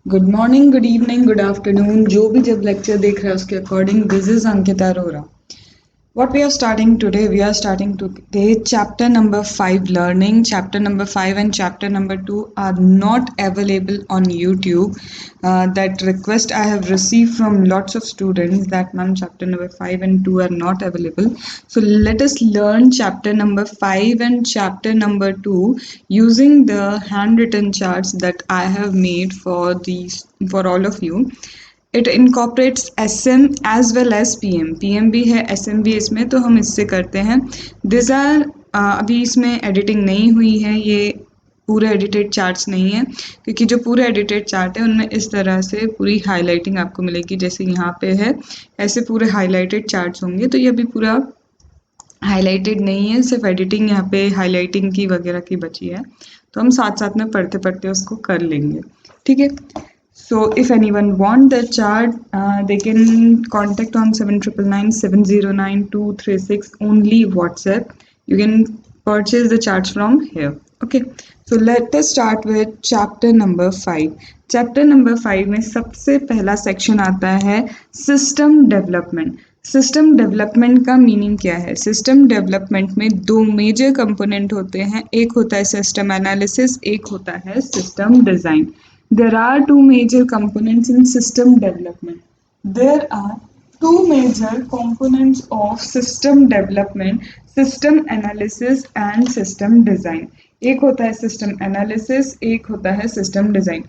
Good morning, good evening, good afternoon. जो भी जब लेक्चर देख रहा है उसके according this is Ankita Arora. What we are starting today, we are starting today chapter number 5 learning. Chapter number 5 and chapter number 2 are not available on YouTube. That request I have received from lots of students that ma'am chapter number 5 and 2 are not available. So let us learn chapter number 5 and chapter number 2 using the handwritten charts that I have made for all of you. It incorporates S M as well as P M. P M भी है, S M भी इसमें, तो हम इससे करते हैं. This are अभी इसमें एडिटिंग नहीं हुई है, ये पूरे एडिटेड चार्ट्स नहीं है, क्योंकि जो पूरे एडिटेड चार्ट है उनमें इस तरह से पूरी हाईलाइटिंग आपको मिलेगी. जैसे यहाँ पे है ऐसे पूरे हाईलाइटेड चार्ट्स होंगे, तो ये अभी पूरा हाईलाइटेड नहीं है, सिर्फ एडिटिंग यहाँ पे हाईलाइटिंग की वगैरह की बची है. तो हम साथ साथ में पढ़ते पढ़ते उसको कर लेंगे, ठीक है. So if anyone want the chart, they can contact on 7999709236 only WhatsApp. You can purchase the charts from here. Okay. So let us start with chapter number 5. Chapter number 5 में सबसे पहला सेक्शन आता है सिस्टम डेवलपमेंट. सिस्टम डेवलपमेंट का meaning क्या है? System development में दो मेजर कंपोनेंट होते हैं. एक होता है सिस्टम एनालिसिस, एक होता है system design. There are two major components in system development. There are two major components of system development: system analysis and system design. एक होता है सिस्टम एनालिसिस, एक होता है सिस्टम डिज़ाइन.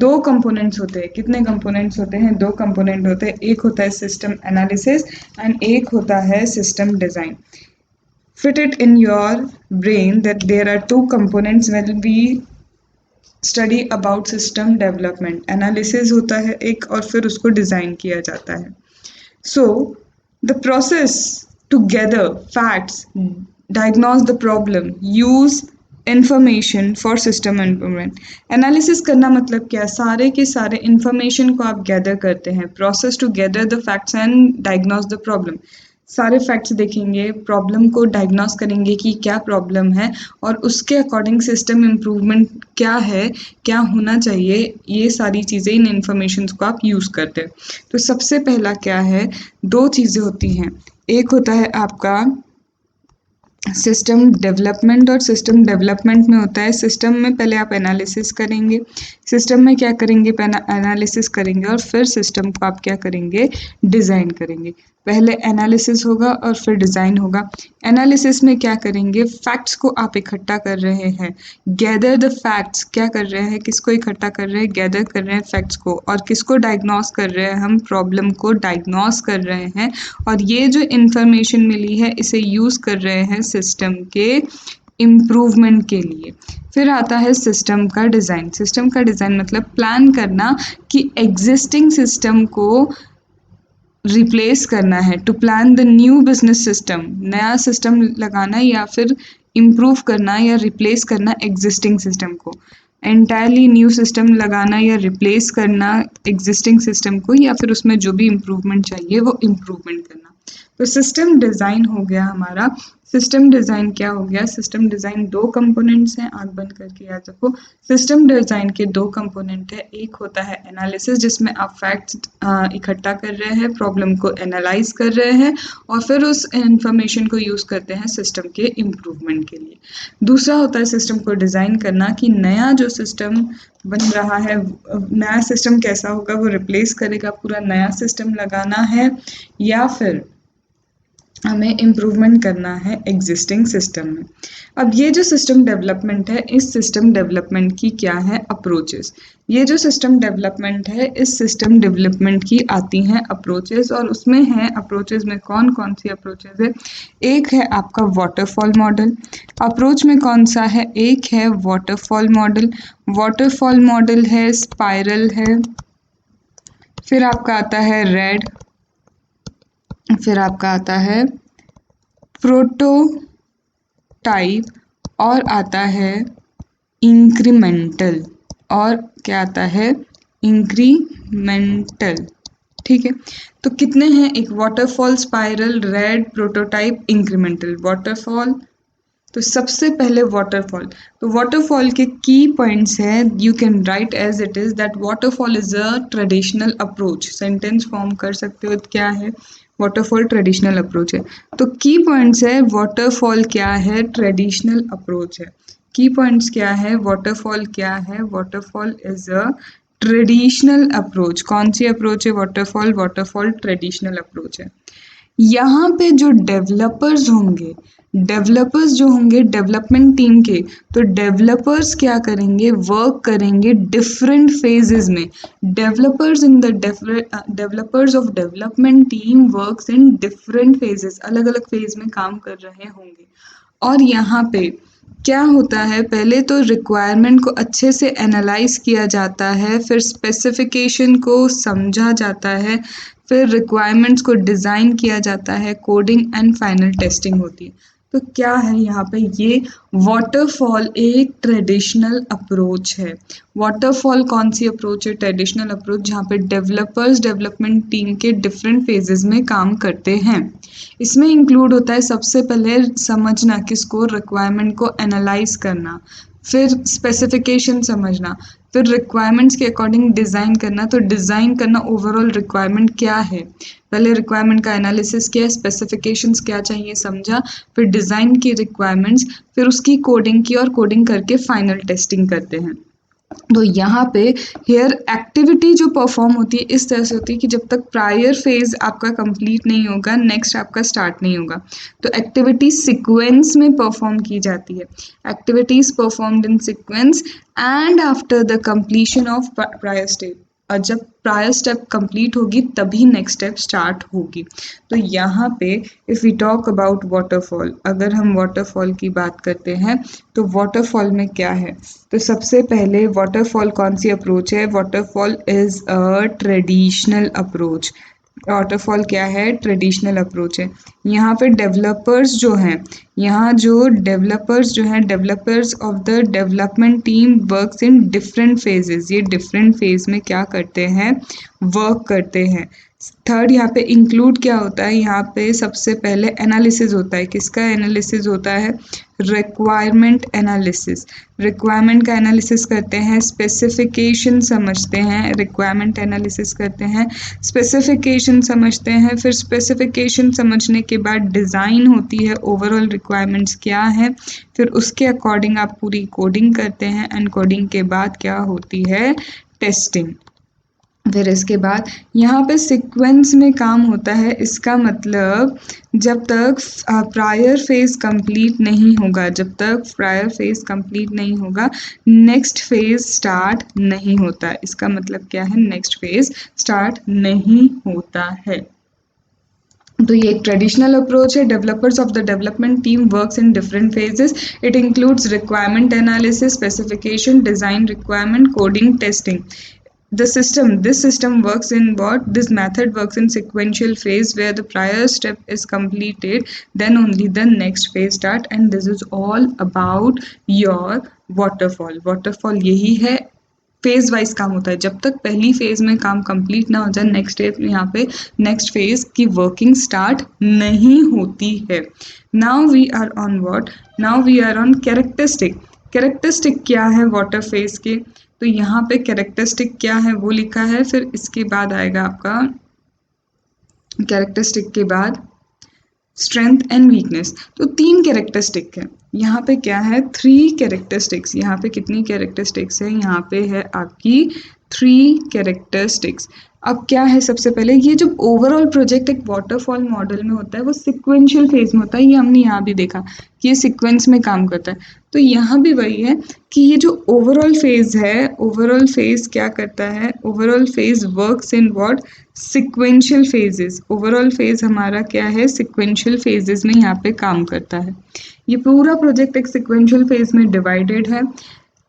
दो कंपोनेंट्स होते हैं. कितने कंपोनेंट्स होते हैं? दो कंपोनेंट होते हैं. एक होता है सिस्टम एनालिसिस एंड एक होता है system design. Fit it in your brain that there are two components when we study about system development. Analysis होता है एक, और फिर उसको डिज़ाइन किया जाता है. So the process to gather facts, diagnose the problem, use information for system improvement. Analysis करना मतलब क्या? सारे के सारे इंफॉर्मेशन को आप गैदर करते हैं. Process to gather the facts and diagnose the problem. सारे फैक्ट्स देखेंगे, प्रॉब्लम को डायग्नोस करेंगे कि क्या प्रॉब्लम है, और उसके अकॉर्डिंग सिस्टम इम्प्रूवमेंट क्या है, क्या होना चाहिए, ये सारी चीज़ें, इन इन्फॉर्मेशन को आप यूज़ करते हैं. तो सबसे पहला क्या है? दो चीज़ें होती हैं. एक होता है आपका सिस्टम डेवलपमेंट, और सिस्टम डेवलपमेंट में होता है सिस्टम में पहले आप एनालिसिस करेंगे. सिस्टम में क्या करेंगे? एनालिसिस करेंगे और फिर सिस्टम को आप क्या करेंगे? डिज़ाइन करेंगे. पहले एनालिसिस होगा और फिर डिज़ाइन होगा. एनालिसिस में क्या करेंगे? फैक्ट्स को आप इकट्ठा कर रहे हैं. गैदर द फैक्ट्स, क्या कर रहे हैं? किसको इकट्ठा कर रहे हैं? गैदर कर रहे हैं फैक्ट्स को. और किसको डायग्नोस कर रहे हैं? हम प्रॉब्लम को डायग्नोस कर रहे हैं, और ये जो इन्फॉर्मेशन मिली है इसे यूज़ कर रहे हैं सिस्टम के इम्प्रूवमेंट के लिए. फिर आता है सिस्टम का डिज़ाइन. सिस्टम का डिज़ाइन मतलब प्लान करना कि एग्जिस्टिंग सिस्टम को रिप्लेस करना है. To plan the new business system, नया सिस्टम लगाना या फिर इम्प्रूव करना या रिप्लेस करना एग्जिस्टिंग सिस्टम को. एंटायरली न्यू सिस्टम लगाना या रिप्लेस करना एग्जिस्टिंग सिस्टम को, या फिर उसमें जो भी इम्प्रूवमेंट चाहिए वो इम्प्रूवमेंट करना. तो सिस्टम डिज़ाइन हो गया हमारा. सिस्टम डिज़ाइन क्या हो गया? सिस्टम डिज़ाइन दो कंपोनेंट्स हैं, आँख बंद करके याद रखो. सिस्टम डिज़ाइन के दो कंपोनेंट है. एक होता है एनालिसिस, जिसमें आप फैक्ट्स इकट्ठा कर रहे हैं, प्रॉब्लम को एनालाइज कर रहे हैं, और फिर उस इंफॉर्मेशन को यूज़ करते हैं सिस्टम के इम्प्रूवमेंट के लिए. दूसरा होता है सिस्टम को डिज़ाइन करना, कि नया जो सिस्टम बन रहा है, नया सिस्टम कैसा होगा, वो रिप्लेस करेगा, पूरा नया सिस्टम लगाना है, या फिर हमें इम्प्रूवमेंट करना है एग्जिस्टिंग सिस्टम में. अब ये जो सिस्टम डेवलपमेंट है, इस सिस्टम डेवलपमेंट की क्या है? अप्रोचेस. ये जो सिस्टम डेवलपमेंट है, इस सिस्टम डेवलपमेंट की आती हैं अप्रोचेस, और उसमें हैं अप्रोचेस में कौन कौन सी अप्रोचेस है? एक है आपका वाटरफॉल मॉडल. अप्रोच में कौन सा है? एक है वाटरफॉल मॉडल. वाटरफॉल मॉडल है, स्पाइरल है, फिर आपका आता है रेड, फिर आपका आता है प्रोटोटाइप, और आता है इंक्रीमेंटल, और क्या आता है? इंक्रीमेंटल. ठीक है. तो कितने हैं? एक waterfall, spiral, red, prototype, incremental. Waterfall, तो सबसे पहले वाटरफॉल, तो वाटरफॉल के की पॉइंट्स है, you can write as it is that waterfall is a traditional approach, sentence form कर सकते हो क्या है, वाटरफॉल ट्रेडिशनल अप्रोच है। तो की पॉइंट्स है वाटरफॉल क्या है, ट्रेडिशनल अप्रोच है। की पॉइंट्स क्या है, वाटरफॉल क्या है, waterfall is a traditional approach. कौन सी अप्रोच है, वाटरफॉल, वाटरफॉल ट्रेडिशनल अप्रोच है। यहाँ पे जो डेवलपर्स जो होंगे डेवलपमेंट टीम के, तो डेवलपर्स क्या करेंगे, वर्क करेंगे डिफरेंट फेजेस में। Developers in the developers of development team works in different phases, अलग अलग फेज में काम कर रहे होंगे। और यहाँ पे क्या होता है, पहले तो रिक्वायरमेंट को अच्छे से एनालाइज किया जाता है, फिर स्पेसिफिकेशन को समझा जाता है, फिर रिक्वायरमेंट्स को डिज़ाइन किया जाता है, कोडिंग एंड फाइनल टेस्टिंग होती है। तो क्या है यहाँ पे, ये वाटरफॉल एक ट्रेडिशनल अप्रोच है। वाटरफॉल कौन सी अप्रोच है, ट्रेडिशनल अप्रोच, जहाँ पे डेवलपर्स डेवलपमेंट टीम के डिफरेंट फेजेस में काम करते हैं। इसमें इंक्लूड होता है सबसे पहले समझना, किसको, रिक्वायरमेंट को एनालाइज करना, फिर स्पेसिफिकेशन समझना, फिर रिक्वायरमेंट्स के अकॉर्डिंग डिज़ाइन करना। तो डिज़ाइन करना ओवरऑल रिक्वायरमेंट क्या है, पहले रिक्वायरमेंट का एनालिसिस किया, स्पेसिफिकेशंस क्या चाहिए समझा, फिर डिज़ाइन की रिक्वायरमेंट्स, फिर उसकी कोडिंग की, और कोडिंग करके फाइनल टेस्टिंग करते हैं। तो यहाँ पे हेयर एक्टिविटी जो परफॉर्म होती है इस तरह से होती है कि जब तक प्रायर फेज आपका कंप्लीट नहीं होगा, नेक्स्ट आपका स्टार्ट नहीं होगा। तो एक्टिविटी सीक्वेंस में परफॉर्म की जाती है, activities performed in sequence and after the completion of prior step. और जब प्रायर स्टेप कंप्लीट होगी तभी नेक्स्ट स्टेप स्टार्ट होगी। तो यहाँ पे if we talk about waterfall, अगर हम वाटरफॉल की बात करते हैं तो वाटरफॉल में क्या है, तो सबसे पहले वाटरफॉल कौन सी अप्रोच है, waterfall is a traditional approach. Waterfall क्या है, ट्रेडिशनल अप्रोच है। यहाँ पे डेवलपर्स जो हैं, यहाँ जो डेवलपर्स जो हैं, developers of the development team works in different phases, ये डिफरेंट फेज में क्या करते हैं, वर्क करते हैं। थर्ड यहाँ पे इंक्लूड क्या होता है, यहाँ पे सबसे पहले एनालिसिस होता है, किसका एनालिसिस होता है, रिक्वायरमेंट एनालिसिस। रिक्वायरमेंट का एनालिसिस करते हैं, स्पेसिफिकेशन समझते हैं, रिक्वायरमेंट एनालिसिस करते हैं, स्पेसिफिकेशन समझते हैं, फिर स्पेसिफिकेशन समझने के बाद डिज़ाइन होती है, ओवरऑल रिक्वायरमेंट्स क्या है, फिर उसके अकॉर्डिंग आप पूरी कोडिंग करते हैं, एंड कोडिंग के बाद क्या होती है, टेस्टिंग। फिर इसके बाद यहाँ पे सीक्वेंस में काम होता है, इसका मतलब जब तक प्रायर फेज कंप्लीट नहीं होगा, जब तक प्रायर फेज कंप्लीट नहीं होगा नेक्स्ट फेज स्टार्ट नहीं होता। इसका मतलब क्या है, नेक्स्ट फेज स्टार्ट नहीं होता है। तो ये एक ट्रेडिशनल अप्रोच है। Developers of the development team works in different phases, it includes requirement analysis, specification, design, requirement, coding, testing. This system works in what, this method works in sequential phase where the prior step is completed, then only the next phase start, and this is all about your waterfall यही है, phase wise काम होता है। जब तक पहली phase में काम कंप्लीट ना हो जाए, नेक्स्ट स्टेप यहाँ पे नेक्स्ट फेज की वर्किंग स्टार्ट नहीं होती है। Now we are on what, now we are on characteristic. Characteristic क्या है वाटर फेज के, तो यहाँ पे कैरेक्टरिस्टिक क्या है वो लिखा है, फिर इसके बाद आएगा आपका कैरेक्टरिस्टिक के बाद स्ट्रेंथ एंड वीकनेस। तो 3 कैरेक्टरिस्टिक है यहाँ पे, क्या है, 3 कैरेक्टरिस्टिक्स। यहाँ पे कितनी कैरेक्टरिस्टिक्स है, यहाँ पे है आपकी 3 कैरेक्टरिस्टिक्स। अब क्या है, सबसे पहले ये जो ओवरऑल प्रोजेक्ट एक वाटरफॉल मॉडल में होता है वो सिक्वेंशियल फेज में होता है, ये हमने यहाँ भी देखा कि ये सीक्वेंस में काम करता है। तो यहाँ भी वही है कि ये जो ओवरऑल फेज है, ओवरऑल फेज क्या करता है, overall phase works in what, sequential phases. Overall phase हमारा क्या है, सिक्वेंशियल फेजेस में यहाँ पे काम करता है। ये पूरा प्रोजेक्ट एक सिक्वेंशियल फेज में डिवाइडेड है।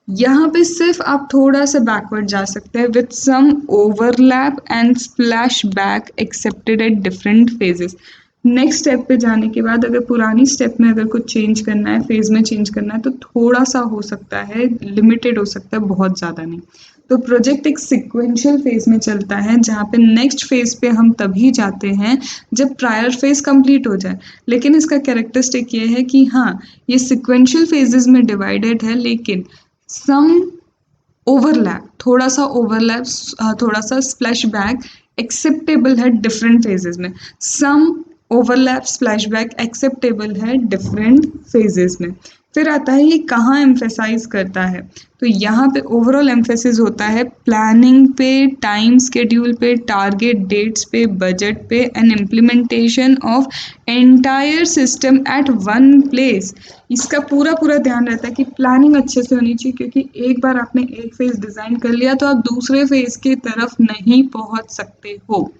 यहाँ पे सिर्फ आप थोड़ा सा बैकवर्ड जा सकते हैं, with some overlap and splash back accepted at different phases. Next step पे जाने के बाद अगर पुरानी स्टेप में अगर कुछ चेंज करना है, फेज में चेंज करना है, तो थोड़ा सा हो सकता है, लिमिटेड हो सकता है, बहुत ज़्यादा नहीं। तो प्रोजेक्ट एक सिक्वेंशियल फेज में चलता है, जहाँ पे नेक्स्ट फेज पे हम तभी जाते हैं जब प्रायर फेज कंप्लीट हो जाए। लेकिन इसका कैरेक्टरिस्टिक ये है कि हाँ, ये सिक्वेंशियल फेजेस में डिवाइडेड है, लेकिन सम ओवरलैप, थोड़ा सा ओवरलैप, थोड़ा सा स्प्लैश बैक एक्सेप्टेबल है डिफरेंट फेजेस में। सम ओवरलैप स्प्लैश बैक एक्सेप्टेबल है डिफरेंट फेजेस में। फिर आता है ये कहाँ एम्फेसाइज करता है, तो यहाँ पे ओवरऑल एम्फेसिस होता है प्लानिंग पे, टाइम स्केड्यूल पे, टारगेट डेट्स पे, बजट पे and implementation of entire system at one place. इसका पूरा पूरा ध्यान रहता है कि प्लानिंग अच्छे से होनी चाहिए, क्योंकि एक बार आपने एक फेज डिजाइन कर लिया तो आप दूसरे फेज की तरफ नहीं पहुंच सकते हो,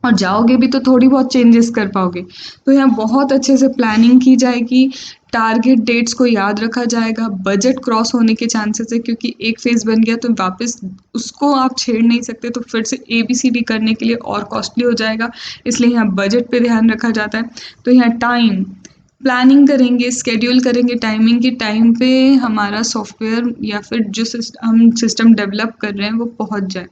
और जाओगे भी तो थोड़ी बहुत चेंजेस कर पाओगे। तो यहाँ बहुत अच्छे से प्लानिंग की जाएगी, टारगेट डेट्स को याद रखा जाएगा, बजट क्रॉस होने के चांसेस है, क्योंकि एक फेज बन गया तो वापस उसको आप छेड़ नहीं सकते, तो फिर से ABCD करने के लिए और कॉस्टली हो जाएगा, इसलिए यहाँ बजट पे ध्यान रखा जाता है। तो यहाँ टाइम प्लानिंग करेंगे, स्केड्यूल करेंगे टाइमिंग की, टाइम पे हमारा सॉफ्टवेयर या फिर जो हम सिस्टम डेवलप कर रहे हैं वो पहुंच जाए।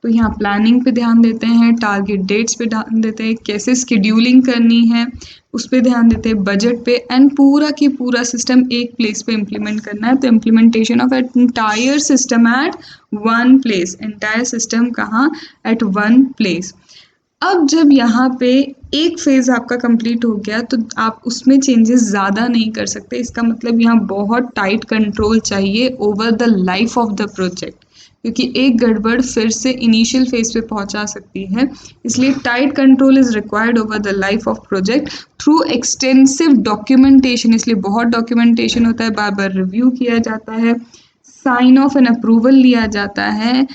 तो यहाँ प्लानिंग पे ध्यान देते हैं, टारगेट डेट्स पे ध्यान देते हैं, कैसे स्केड्यूलिंग करनी है उस पर ध्यान देते हैं, बजट पे, एंड पूरा की पूरा सिस्टम एक प्लेस पे इम्प्लीमेंट करना है। तो implementation of entire system at one place, entire system कहाँ, एट वन प्लेस। अब जब यहाँ पे एक फेज आपका कंप्लीट हो गया तो आप उसमें चेंजेस ज़्यादा नहीं कर सकते, इसका मतलब यहाँ बहुत टाइट कंट्रोल चाहिए over the life of the project, क्योंकि एक गड़बड़ फिर से इनिशियल फेज पे पहुंचा सकती है, इसलिए tight control is required over the life of project through extensive documentation. इसलिए बहुत डॉक्यूमेंटेशन होता है, बार बार रिव्यू किया जाता है, साइन ऑफ एंड अप्रूवल लिया जाता है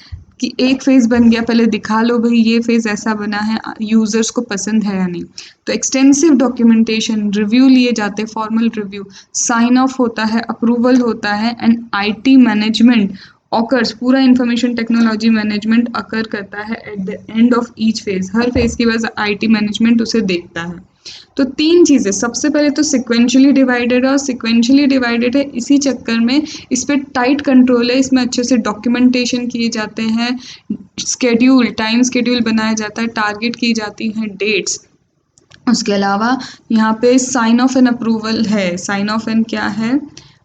कि एक फेज बन गया, पहले दिखा लो भाई ये फेज ऐसा बना है, यूजर्स को पसंद है या नहीं। तो एक्सटेंसिव डॉक्यूमेंटेशन, रिव्यू लिए जाते, फॉर्मल रिव्यू, साइन ऑफ होता है, अप्रूवल होता है, एंड IT मैनेजमेंट ऑकर्स, पूरा इंफॉर्मेशन टेक्नोलॉजी मैनेजमेंट अकर करता है eight the end of each phase. Her phase के बाद IT मैनेजमेंट उसे देखता है। तो तीन चीज़ें, सबसे पहले तो सिक्वेंशियली डिवाइडेड है, और सिक्वेंशियली डिवाइडेड है इसी चक्कर में इस पर टाइट कंट्रोल है, इसमें अच्छे से डॉक्यूमेंटेशन किए जाते हैं, स्केड्यूल, टाइम स्केड्यूल बनाया जाता है, टारगेट की जाती हैं डेट्स। उसके अलावा यहाँ पे साइन ऑफ एंड अप्रूवल है, साइन ऑफ एंड क्या है,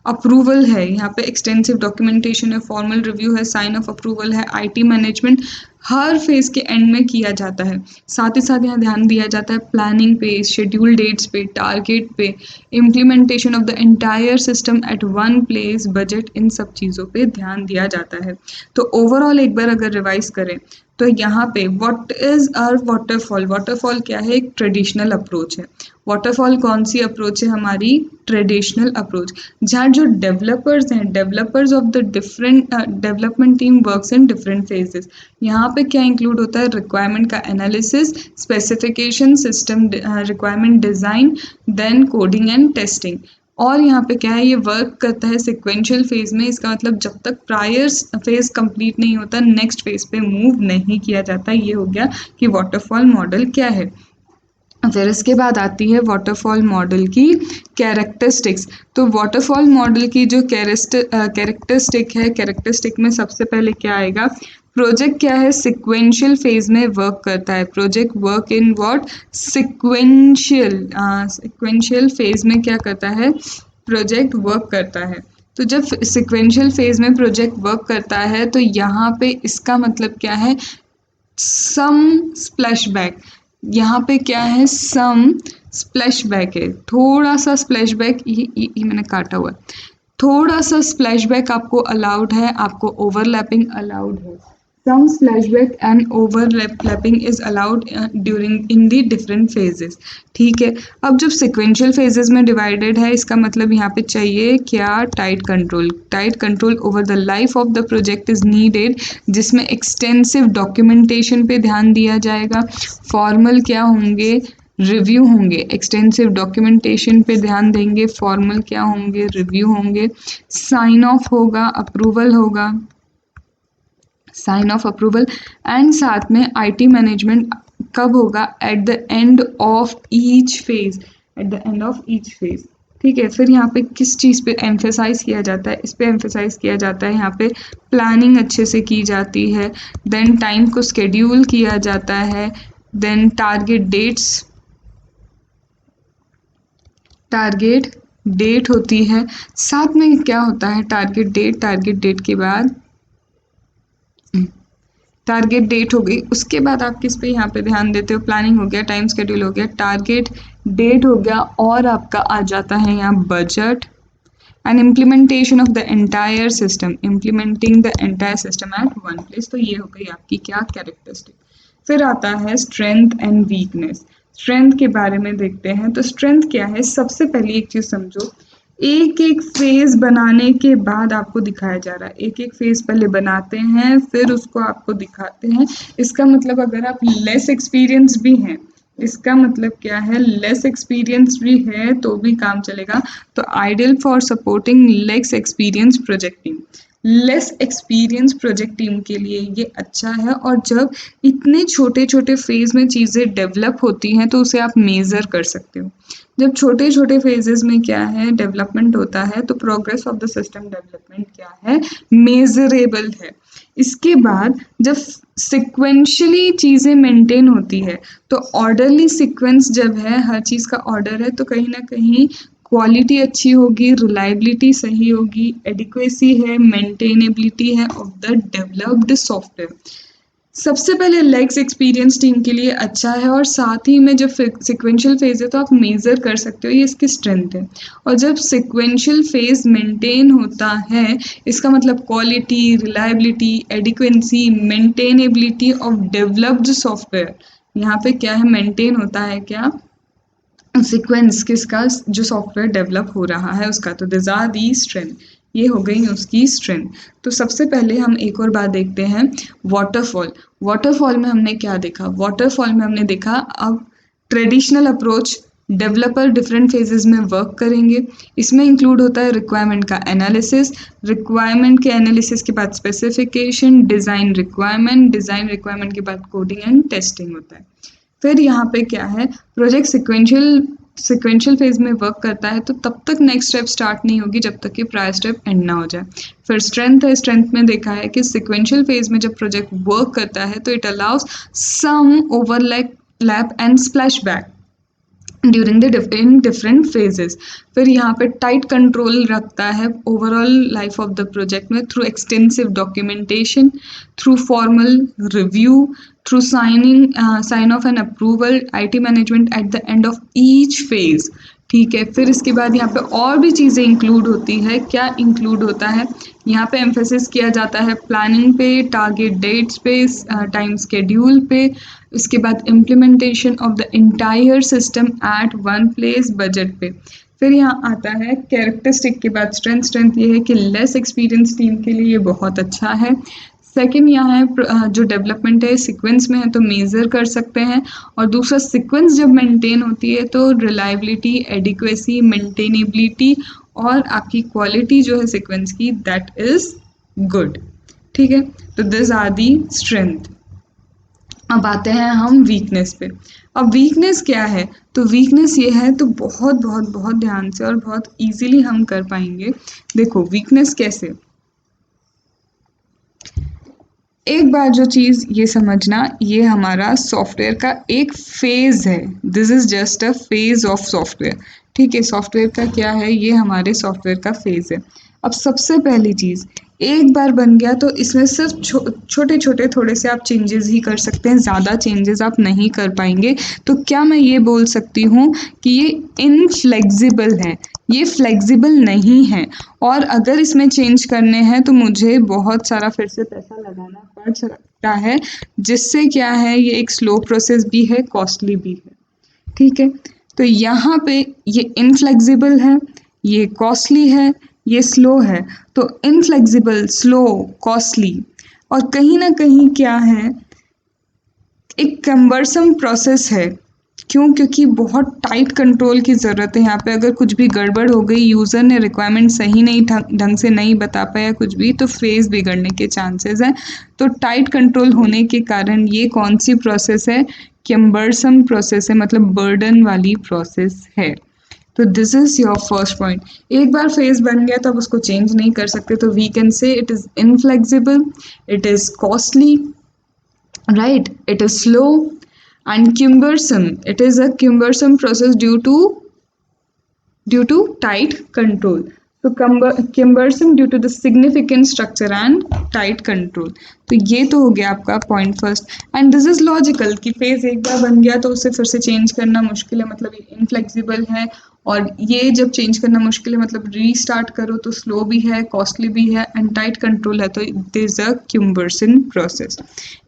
अप्रूवल है, यहाँ पे एक्सटेंसिव डॉक्यूमेंटेशन है, फॉर्मल रिव्यू है, साइन ऑफ अप्रूवल है, IT मैनेजमेंट हर फेज के एंड में किया जाता है। साथ ही साथ यहाँ ध्यान दिया जाता है प्लानिंग पे, शेड्यूल डेट्स पे, टारगेट पे, implementation of the entire system at one place, budget, इन सब चीज़ों पे ध्यान दिया जाता है। तो ओवरऑल एक बार अगर रिवाइज करें तो यहाँ पे what is our waterfall, waterfall क्या है, एक ट्रेडिशनल अप्रोच है। वाटरफॉल कौन सी अप्रोच है, हमारी ट्रेडिशनल अप्रोच, जहाँ जो डेवलपर्स हैं, developers of the different development team works in different phases. यहाँ पे क्या इंक्लूड होता है, रिक्वायरमेंट का analysis, specification, system requirement design, then coding and testing. और यहाँ पे क्या है, ये वर्क करता है सिक्वेंशियल फेज में, इसका मतलब जब तक प्रायर फेज कंप्लीट नहीं होता नेक्स्ट फेज पे मूव नहीं किया जाता। ये हो गया कि वाटरफॉल मॉडल क्या है। फिर इसके बाद आती है वाटरफॉल मॉडल की कैरेक्टरिस्टिक्स। तो वाटरफॉल मॉडल की जो कैरेक्टरिस्टिक है, कैरेक्टरिस्टिक में सबसे पहले क्या आएगा, प्रोजेक्ट क्या है, सिक्वेंशियल फेज में वर्क करता है। Project work in what, sequential phase में क्या करता है, प्रोजेक्ट वर्क करता है। तो जब सिक्वेंशियल फेज में प्रोजेक्ट वर्क करता है तो यहाँ पे इसका मतलब क्या है, सम स्प्लैशबैक, यहाँ पे क्या है, सम स्प्लैशबैक है, थोड़ा सा स्प्लैशबैक, ये मैंने काटा हुआ है, थोड़ा सा स्प्लैशबैक आपको अलाउड है, आपको ओवरलैपिंग अलाउड है। Some splashback and overlapping is allowed during in the different phases. ठीक है, अब जब सिक्वेंशियल फेजेस में डिवाइडेड है, इसका मतलब यहाँ पे चाहिए क्या, tight control, tight control over the life of the project is needed, जिसमें एक्सटेंसिव डॉक्यूमेंटेशन पे ध्यान दिया जाएगा, फॉर्मल क्या होंगे, रिव्यू होंगे, एक्सटेंसिव डॉक्यूमेंटेशन पे ध्यान देंगे, फॉर्मल क्या होंगे, रिव्यू होंगे, साइन ऑफ होगा, अप्रूवल होगा, साइन ऑफ अप्रूवल, एंड साथ में IT मैनेजमेंट कब होगा? Eight the end of each phase, eight the end of each phase. ठीक है, फिर यहाँ पे किस चीज़ पे एम्फेसाइज किया जाता है? इस पे एम्फेसाइज किया जाता है, यहाँ पे प्लानिंग अच्छे से की जाती है, देन टाइम को स्केड्यूल किया जाता है, देन टारगेट डेट होती है। साथ में क्या होता है? टारगेट डेट के बाद टारगेट डेट हो गई, उसके बाद आप किस पे यहाँ पे ध्यान देते हो? प्लानिंग हो गया, टाइम स्केड्यूल हो गया, टारगेट डेट हो गया, और आपका आ जाता है यहाँ budget and implementation of the entire system, implementing the entire system at one place. तो ये हो गई आपकी क्या? कैरेक्टरिस्टिक। फिर आता है स्ट्रेंथ एंड वीकनेस। स्ट्रेंथ के बारे में देखते हैं। तो स्ट्रेंथ क्या है? सबसे पहली एक चीज समझो, एक एक फेज बनाने के बाद आपको दिखाया जा रहा है, एक एक फेज पहले बनाते हैं फिर उसको आपको दिखाते हैं। इसका मतलब अगर आप लेस एक्सपीरियंस भी हैं, इसका मतलब क्या है? लेस एक्सपीरियंस भी है तो भी काम चलेगा। तो ideal for supporting less experience projecting, less experience project team के लिए ये अच्छा है। और जब इतने छोटे छोटे फेज में चीज़ें डेवलप होती हैं तो उसे आप मेज़र कर सकते हो। जब छोटे छोटे फेजेस में क्या है? डेवलपमेंट होता है, तो progress of the system development क्या है? मेजरेबल है। इसके बाद जब सिक्वेंशली चीज़ें मेंटेन होती है, तो ऑर्डरली सीक्वेंस जब है, हर चीज़ का ऑर्डर है, तो कहीं ना कहीं क्वालिटी अच्छी होगी, रिलायबिलिटी सही होगी, एडिक्वेसी है, मेंटेनेबिलिटी है ऑफ द डेवलप्ड सॉफ्टवेयर। सबसे पहले लेग्स एक्सपीरियंस टीम के लिए अच्छा है, और साथ ही में जब सिक्वेंशियल फेज है तो आप मेजर कर सकते हो ये इसकी स्ट्रेंथ है। और जब सिक्वेंशियल फेज मेंटेन होता है, इसका मतलब quality, reliability, adequacy, maintainability of developed software. यहाँ पे क्या है? मेंटेन होता है क्या? सीक्वेंस किसका? जो सॉफ्टवेयर डेवलप हो रहा है उसका। तो दिस आर दी स्ट्रेंथ, ये हो गई उसकी स्ट्रेंथ। तो सबसे पहले हम एक और बात देखते हैं, वाटरफॉल। वाटरफॉल में हमने क्या देखा? वाटरफॉल में हमने देखा अब traditional approach, developer different phases में वर्क करेंगे। इसमें इंक्लूड होता है रिक्वायरमेंट का एनालिसिस, रिक्वायरमेंट के एनालिसिस के बाद स्पेसिफिकेशन, डिज़ाइन रिक्वायरमेंट के बाद कोडिंग एंड टेस्टिंग होता है। फिर यहाँ पे क्या है? प्रोजेक्ट सिक्वेंशियल फेज में वर्क करता है, तो तब तक नेक्स्ट स्टेप स्टार्ट नहीं होगी जब तक कि प्रायर स्टेप एंड ना हो जाए। फिर स्ट्रेंथ है, स्ट्रेंथ में देखा है कि सिक्वेंशियल फेज में जब प्रोजेक्ट वर्क करता है तो it allows some overlap and splash back during the different phases. फिर यहाँ पे टाइट कंट्रोल रखता है overall life of the project में, through extensive documentation, through formal review, through sign off and approval, IT management at the end of each phase. ठीक है, फिर इसके बाद यहाँ पे और भी चीज़ें इंक्लूड होती है। क्या इंक्लूड होता है? यहाँ पे एम्फेसिस किया जाता है प्लानिंग पे, टारगेट डेट्स पे, टाइम स्केड्यूल पे, इसके बाद implementation of the entire system at one place, budget पे। फिर यहाँ आता है कैरेक्टरिस्टिक के बाद स्ट्रेंथ। स्ट्रेंथ ये है कि लेस एक्सपीरियंस टीम के लिए ये बहुत अच्छा है। सेकंड यहाँ है जो डेवलपमेंट है सीक्वेंस में है तो मेज़र कर सकते हैं। और दूसरा, सीक्वेंस जब मेंटेन होती है तो रिलायबिलिटी, एडिक्वेसी, मेंटेनेबिलिटी और आपकी क्वालिटी जो है सीक्वेंस की, दैट इज गुड। ठीक है, तो दिस आर दी स्ट्रेंथ। अब आते हैं हम वीकनेस पे। अब वीकनेस क्या है? तो वीकनेस ये है, तो बहुत बहुत बहुत ध्यान से और बहुत इजीली हम कर पाएंगे। देखो वीकनेस कैसे, एक बार जो चीज़ ये समझना, ये हमारा सॉफ्टवेयर का एक फेज़ है। This is just a phase of software. ठीक है, सॉफ्टवेयर का क्या है? ये हमारे सॉफ्टवेयर का फेज़ है। अब सबसे पहली चीज़, एक बार बन गया तो इसमें सिर्फ छोटे छोटे थोड़े से आप चेंजेस ही कर सकते हैं, ज़्यादा चेंजेस आप नहीं कर पाएंगे। तो क्या मैं ये बोल सकती हूँ कि ये इनफ्लेक्सिबल है? ये फ्लेक्सिबल नहीं है, और अगर इसमें चेंज करने हैं तो मुझे बहुत सारा फिर से पैसा लगाना पड़ सकता है, जिससे क्या है, ये एक स्लो प्रोसेस भी है, कॉस्टली भी है। ठीक है, तो यहाँ पे ये इनफ्लेक्सिबल है, ये कॉस्टली है, ये स्लो है। तो इनफ्लेक्सिबल, स्लो, कॉस्टली, और कहीं ना कहीं क्या है, एक कम्बरसम प्रोसेस है। क्यों? क्योंकि बहुत टाइट कंट्रोल की ज़रूरत है यहाँ पे। अगर कुछ भी गड़बड़ हो गई, यूज़र ने रिक्वायरमेंट सही नहीं ढंग से नहीं बता पाया कुछ भी, तो फेस बिगड़ने के चांसेस हैं। तो टाइट कंट्रोल होने के कारण ये कौन सी प्रोसेस है cumbersome प्रोसेस है, मतलब बर्डन वाली प्रोसेस है। तो this is your first point. एक बार फेज बन गया तो आप उसको चेंज नहीं कर सकते, तो we can say it is inflexible, it is costly, right, it is slow and cumbersome. It is a cumbersome process due to tight control. So cumbersome due to the significant structure and tight control. तो ये तो हो गया आपका point first. And this is logical कि phase एक बार बन गया तो उसे फिर से चेंज करना मुश्किल है, मतलब ये इनफ्लेक्सिबल है, और ये जब चेंज करना मुश्किल है मतलब रीस्टार्ट करो तो स्लो भी है, कॉस्टली भी है एंड टाइट कंट्रोल है, तो दिस अ क्यूम्बर्सन प्रोसेस।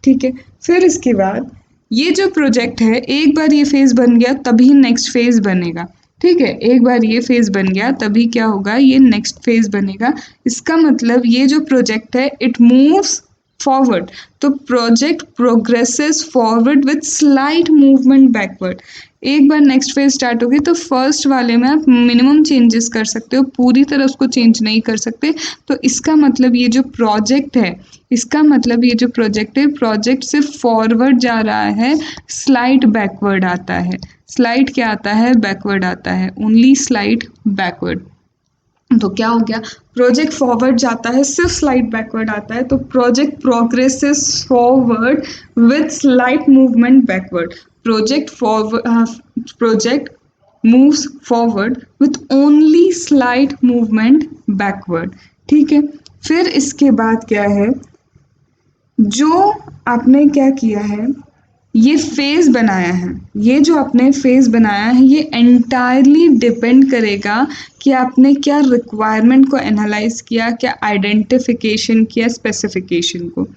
ठीक है, फिर इसके बाद ये जो प्रोजेक्ट है एक बार ये फेज बन गया तभी नेक्स्ट फेज बनेगा। ठीक है, एक बार ये फेज बन गया तभी क्या होगा, ये नेक्स्ट फेज बनेगा। इसका मतलब ये जो प्रोजेक्ट है इट मूव्स फॉरवर्ड, तो project progresses forward with slight movement backward. एक बार नेक्स्ट फेज स्टार्ट होगी तो फर्स्ट वाले में आप मिनिमम चेंजेस कर सकते हो, पूरी तरह उसको चेंज नहीं कर सकते। तो इसका मतलब ये जो प्रोजेक्ट है, इसका मतलब ये जो प्रोजेक्ट है, प्रोजेक्ट सिर्फ फॉरवर्ड जा रहा है, स्लाइड बैकवर्ड आता है। स्लाइड क्या आता है, बैकवर्ड आता है, ओनली स्लाइड बैकवर्ड। तो क्या हो गया, प्रोजेक्ट फॉरवर्ड जाता है सिर्फ स्लाइड बैकवर्ड आता है, तो project progresses forward with slight movement backward. Project moves forward with only slight movement backward. ठीक है, फिर इसके बाद क्या है, जो आपने क्या किया है, ये फेज बनाया है, ये जो आपने फेज बनाया है ये एंटायरली डिपेंड करेगा कि आपने क्या रिक्वायरमेंट को एनालाइज किया, क्या आइडेंटिफिकेशन किया स्पेसिफिकेशन को।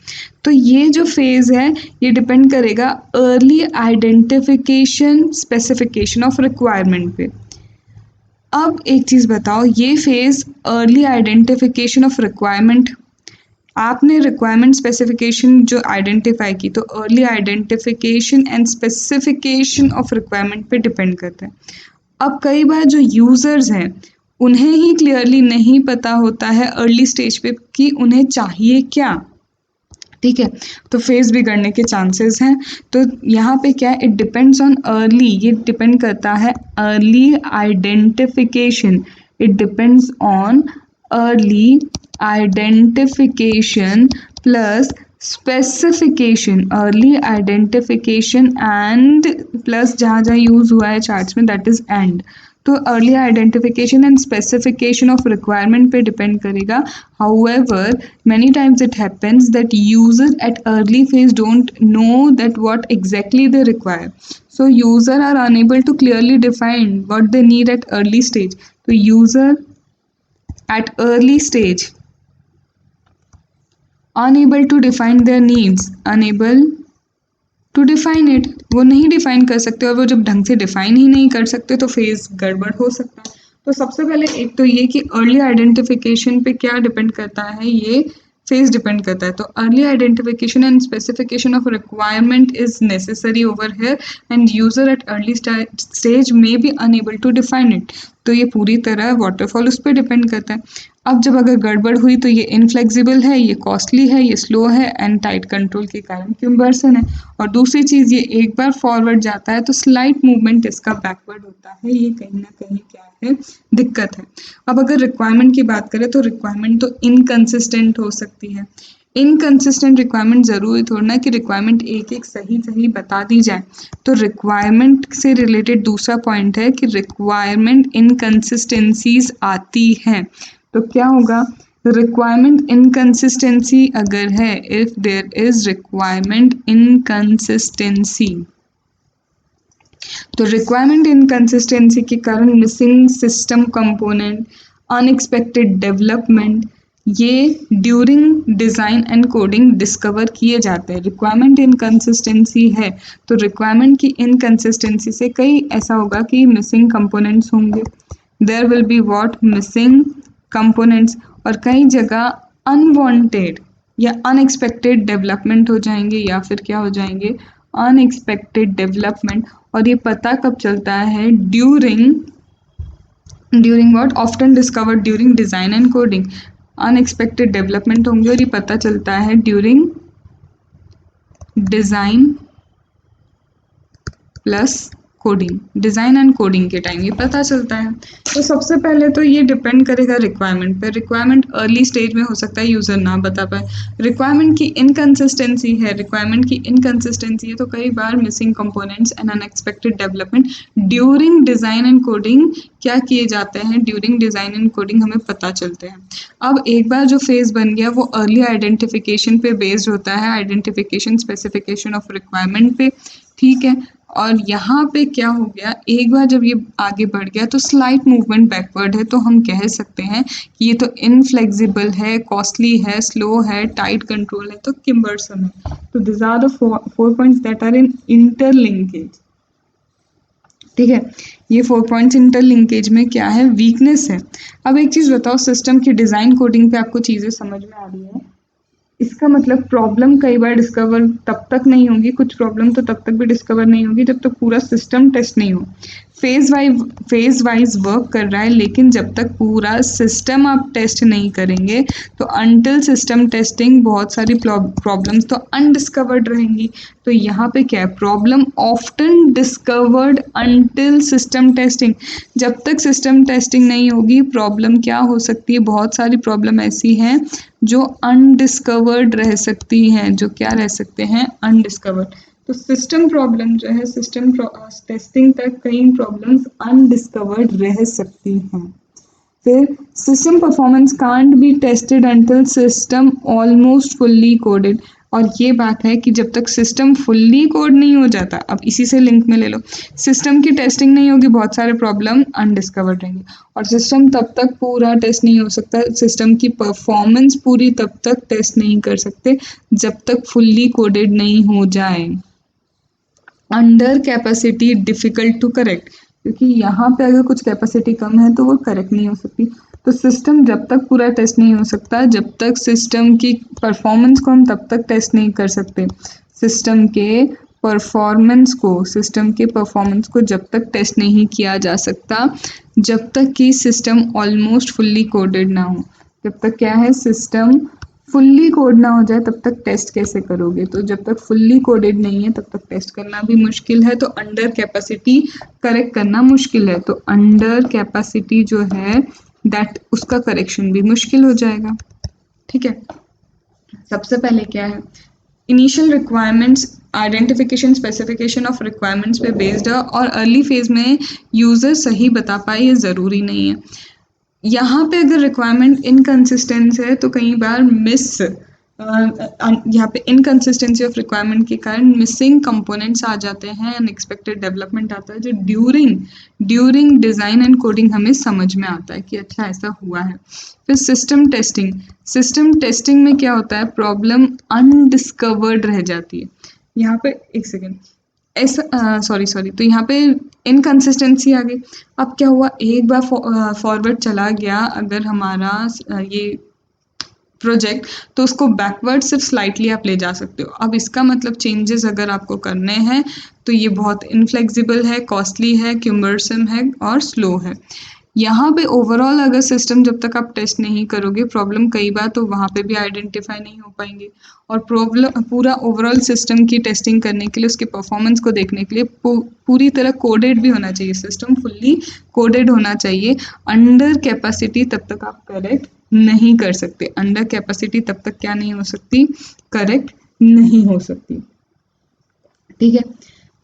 तो ये जो फेज है ये डिपेंड करेगा early identification specification of requirement पे। अब एक चीज़ बताओ, ये phase early identification of requirement, आपने रिक्वायरमेंट स्पेसिफिकेशन जो आइडेंटिफाई की, तो early identification and specification of requirement पे डिपेंड करता है। अब कई बार जो यूज़र्स हैं उन्हें ही क्लियरली नहीं पता होता है अर्ली स्टेज पे कि उन्हें चाहिए क्या। ठीक है, तो फेज बिगड़ने के चांसेस हैं। तो यहाँ पे क्या है, इट डिपेंड्स ऑन अर्ली, ये डिपेंड करता है early identification, it depends on early identification plus specification, early identification and plus जहाँ जहाँ यूज हुआ है चार्ट्स में दैट इज एंड। तो early identification and specification of requirement पे डिपेंड करेगा। However many times it happens that users at early phase don't know that what exactly they require, so user are unable to clearly define what they need at early stage। तो user at early stage unable to define their needs, unable to define it, वो नहीं define कर सकते, और वो जब ढंग से डिफाइन ही नहीं कर सकते तो फेज गड़बड़ हो सकता है। तो सबसे पहले एक तो ये कि अर्ली आइडेंटिफिकेशन पे क्या डिपेंड करता है, ये फेज डिपेंड करता है। तो early identification and specification of requirement is necessary over here and user at early stage में be unable to define it. तो ये पूरी तरह वाटरफॉल उस पर डिपेंड करता है। अब जब अगर गड़बड़ हुई तो ये इनफ्लेक्सिबल है, ये कॉस्टली है, ये स्लो है एंड टाइट कंट्रोल के कारण क्यूम्बर्सन है। और दूसरी चीज़, ये एक बार फॉरवर्ड जाता है तो स्लाइट मूवमेंट इसका बैकवर्ड होता है, ये कहीं ना कहीं क्या है, दिक्कत है। अब अगर रिक्वायरमेंट की बात करें तो रिक्वायरमेंट तो इनकंसिस्टेंट हो सकती है। इनकंसिस्टेंट रिक्वायरमेंट ज़रूरी थोड़ा ना कि रिक्वायरमेंट एक एक सही सही बता दी जाए। तो रिक्वायरमेंट से रिलेटेड दूसरा पॉइंट है कि रिक्वायरमेंट इनकंसिस्टेंसीज आती हैं। तो क्या होगा, रिक्वायरमेंट इनकंसिस्टेंसी अगर है, if there is requirement inconsistency, तो रिक्वायरमेंट इनकंसिस्टेंसी के कारण missing system component, unexpected development, ये during design and coding discover किए जाते हैं। रिक्वायरमेंट इनकंसिस्टेंसी है तो रिक्वायरमेंट की इनकंसिस्टेंसी से कई ऐसा होगा कि मिसिंग कंपोनेंट्स होंगे, there will be what, missing components, और कई जगह अनवांटेड या अनएक्सपेक्टेड डेवलपमेंट हो जाएंगे, या फिर क्या हो जाएंगे, अनएक्सपेक्टेड डेवलपमेंट। और ये पता कब चलता है, during what, often discovered during design and coding. Unexpected development होंगे और ये पता चलता है during design plus coding, design and coding के टाइम ये पता चलता है। तो सबसे पहले तो ये डिपेंड करेगा रिक्वायरमेंट पे। रिक्वायरमेंट अर्ली स्टेज में हो सकता है यूज़र ना बता पाए, रिक्वायरमेंट की इनकंसिस्टेंसी है, तो कई बार missing components and unexpected development during design and coding क्या किए जाते हैं, ड्यूरिंग डिज़ाइन एंड कोडिंग हमें पता चलते हैं। अब एक बार जो फेज़ बन गया वो अर्ली आइडेंटिफिकेशन पे बेस्ड होता है, आइडेंटिफिकेशन स्पेसिफिकेशन ऑफ रिक्वायरमेंट पे, ठीक है। और यहाँ पे क्या हो गया, एक बार जब ये आगे बढ़ गया तो स्लाइट मूवमेंट बैकवर्ड है, तो हम कह सकते हैं कि ये तो इनफ्लेक्सिबल है, कॉस्टली है, स्लो है, टाइट कंट्रोल है, तो किम्बर्सम है। तो this are the 4 points that are in interlinkage, ठीक है। ये 4 पॉइंट्स इंटरलिंकेज में क्या है, वीकनेस है। अब एक चीज़ बताओ, सिस्टम की डिज़ाइन कोडिंग पे आपको चीज़ें समझ में आ रही है, इसका मतलब प्रॉब्लम कई बार डिस्कवर तब तक नहीं होगी, कुछ प्रॉब्लम तो तब तक भी डिस्कवर नहीं होगी जब तक पूरा सिस्टम टेस्ट नहीं हो। फेज वाइज वर्क कर रहा है, लेकिन जब तक पूरा सिस्टम आप टेस्ट नहीं करेंगे तो अनटिल सिस्टम टेस्टिंग बहुत सारी प्रॉब्लम्स तो अनडिस्कवर्ड रहेंगी। तो यहाँ पे क्या है, problem often discovered until system testing. जब तक सिस्टम टेस्टिंग नहीं होगी प्रॉब्लम क्या हो सकती है, बहुत सारी प्रॉब्लम ऐसी हैं जो अनडिस्कवर्ड रह सकती हैं, जो क्या रह सकते हैं, अनडिस्कवर्ड। तो सिस्टम प्रॉब्लम जो है, सिस्टम टेस्टिंग तक कई प्रॉब्लम्स अनडिस्कवर्ड रह सकती हैं। फिर system performance can't be tested until system almost fully coded. और ये बात है कि जब तक सिस्टम फुल्ली कोड नहीं हो जाता, अब इसी से लिंक में ले लो, सिस्टम की टेस्टिंग नहीं होगी, बहुत सारे प्रॉब्लम अनडिस्कवर्ड रहेंगे। और सिस्टम तब तक पूरा टेस्ट नहीं हो सकता, सिस्टम की परफॉर्मेंस पूरी तब तक टेस्ट नहीं कर सकते जब तक फुल्ली कोडेड नहीं हो जाए। Under capacity difficult to correct, क्योंकि यहाँ पे अगर कुछ कैपेसिटी कम है तो वो करेक्ट नहीं हो सकती। तो सिस्टम जब तक पूरा टेस्ट नहीं हो सकता, जब तक सिस्टम की परफॉर्मेंस को हम तब तक टेस्ट नहीं कर सकते। सिस्टम के परफॉर्मेंस को जब तक टेस्ट नहीं किया जा सकता, जब तक कि सिस्टम ऑलमोस्ट फुल्ली कोडेड ना हो। जब तक क्या है, सिस्टम फुल्ली कोड ना हो जाए तब तक टेस्ट कैसे करोगे। तो जब तक फुल्ली कोडेड नहीं है तब तक टेस्ट करना भी मुश्किल है, तो अंडर कैपेसिटी करेक्ट करना मुश्किल है। तो अंडर कैपेसिटी जो है दैट, उसका करेक्शन भी मुश्किल हो जाएगा, ठीक है। सबसे पहले क्या है, initial requirements identification specification of requirements पे बेस्ड है, और अर्ली फेज में यूज़र सही बता पाए ये ज़रूरी नहीं है। यहाँ पे अगर रिक्वायरमेंट इनकंसिस्टेंस है तो कई बार यहाँ पे इनकंसिस्टेंसी ऑफ रिक्वायरमेंट के कारण मिसिंग कंपोनेंट्स आ जाते हैं, अनएक्सपेक्टेड डेवलपमेंट आता है, जो ड्यूरिंग डिज़ाइन एंड कोडिंग हमें समझ में आता है कि अच्छा ऐसा हुआ है। फिर सिस्टम टेस्टिंग में क्या होता है, प्रॉब्लम अनडिस्कवर्ड रह जाती है। यहाँ पे एक सेकेंड, ऐसा सॉरी तो यहाँ पे इनकंसिस्टेंसी आ गई। अब क्या हुआ, एक बार फॉरवर्ड चला गया अगर हमारा ये प्रोजेक्ट, तो उसको बैकवर्ड सिर्फ स्लाइटली आप ले जा सकते हो। अब इसका मतलब चेंजेस अगर आपको करने हैं तो ये बहुत इनफ्लेक्सिबल है, कॉस्टली है, क्यूमरसम है और स्लो है। यहाँ पे ओवरऑल अगर सिस्टम जब तक आप टेस्ट नहीं करोगे, प्रॉब्लम कई बार तो वहाँ पे भी आइडेंटिफाई नहीं हो पाएंगे। और प्रॉब्लम पूरा ओवरऑल सिस्टम की टेस्टिंग करने के लिए, उसके परफॉर्मेंस को देखने के लिए पूरी तरह कोडेड भी होना चाहिए, सिस्टम फुल्ली कोडेड होना चाहिए। अंडर कैपेसिटी तब तक आप करेक्ट नहीं कर सकते, अंडर कैपेसिटी तब तक क्या नहीं हो सकती, करेक्ट नहीं हो सकती, ठीक है।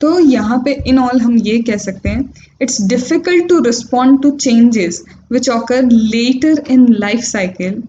तो यहाँ पे इन ऑल हम ये कह सकते हैं, it's difficult to respond to changes which occur later in life cycle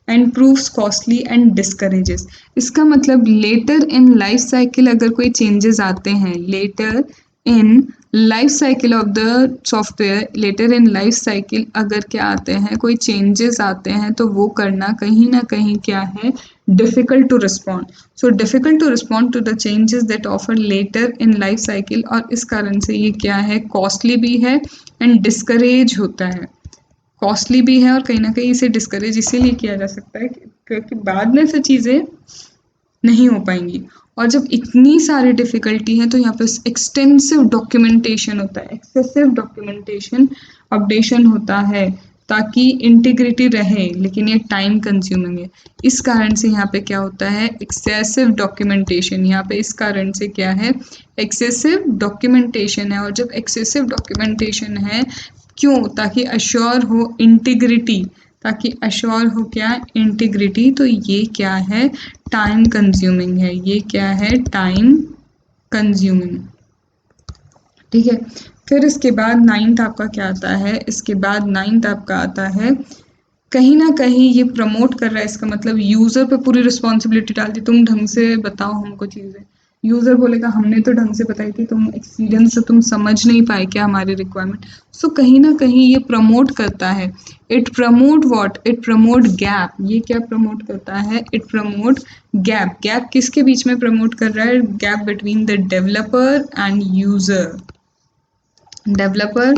and proves costly and discourages. इसका मतलब लेटर इन लाइफ साइकिल अगर कोई चेंजेस आते हैं, later in life cycle of the software, later in life cycle अगर क्या आते हैं, कोई चेंजेस आते हैं, तो वो करना कहीं ना कहीं क्या है, difficult to respond. So difficult to respond to the changes that offer later in life cycle, और इस कारण से ये क्या है, कॉस्टली भी है एंड डिस्करेज होता है। कॉस्टली भी है और कहीं ना कहीं इसे डिस्करेज इसीलिए किया जा सकता है क्योंकि बाद में फिर चीज़ें नहीं हो पाएंगी। और जब इतनी सारी डिफ़िकल्टी है तो यहाँ पे एक्सटेंसिव डॉक्यूमेंटेशन होता है, एक्सेसिव डॉक्यूमेंटेशन अपडेशन होता है, ताकि इंटीग्रिटी रहे, लेकिन ये टाइम कंज्यूमिंग है। इस कारण से यहाँ पे क्या होता है, एक्सेसिव डॉक्यूमेंटेशन। यहाँ पे इस कारण से क्या है, एक्सेसिव डॉक्यूमेंटेशन है। और जब एक्सेसिव डॉक्यूमेंटेशन है, क्यों, ताकि अश्योर हो इंटीग्रिटी, ताकि अश्योर हो क्या, इंटीग्रिटी। तो ये क्या है, टाइम कंज्यूमिंग है, ये क्या है, टाइम कंज्यूमिंग। ठीक है, फिर इसके बाद नाइन्थ आपका क्या आता है, इसके बाद नाइन्थ आपका आता है, कहीं ना कहीं ये प्रमोट कर रहा है, इसका मतलब यूजर पे पूरी रिस्पॉन्सिबिलिटी डाल दी, तुम ढंग से बताओ हमको चीजें। यूजर बोलेगा हमने तो ढंग से बताई थी, तुम एक्सपीरियंस से तुम समझ नहीं पाए क्या हमारी रिक्वायरमेंट। सो कहीं ना कहीं ये प्रमोट करता है, it promote what, it promote gap. ये क्या प्रमोट करता है, इट प्रमोट गैप। गैप किसके बीच में प्रमोट कर रहा है, gap between the developer and user. Developer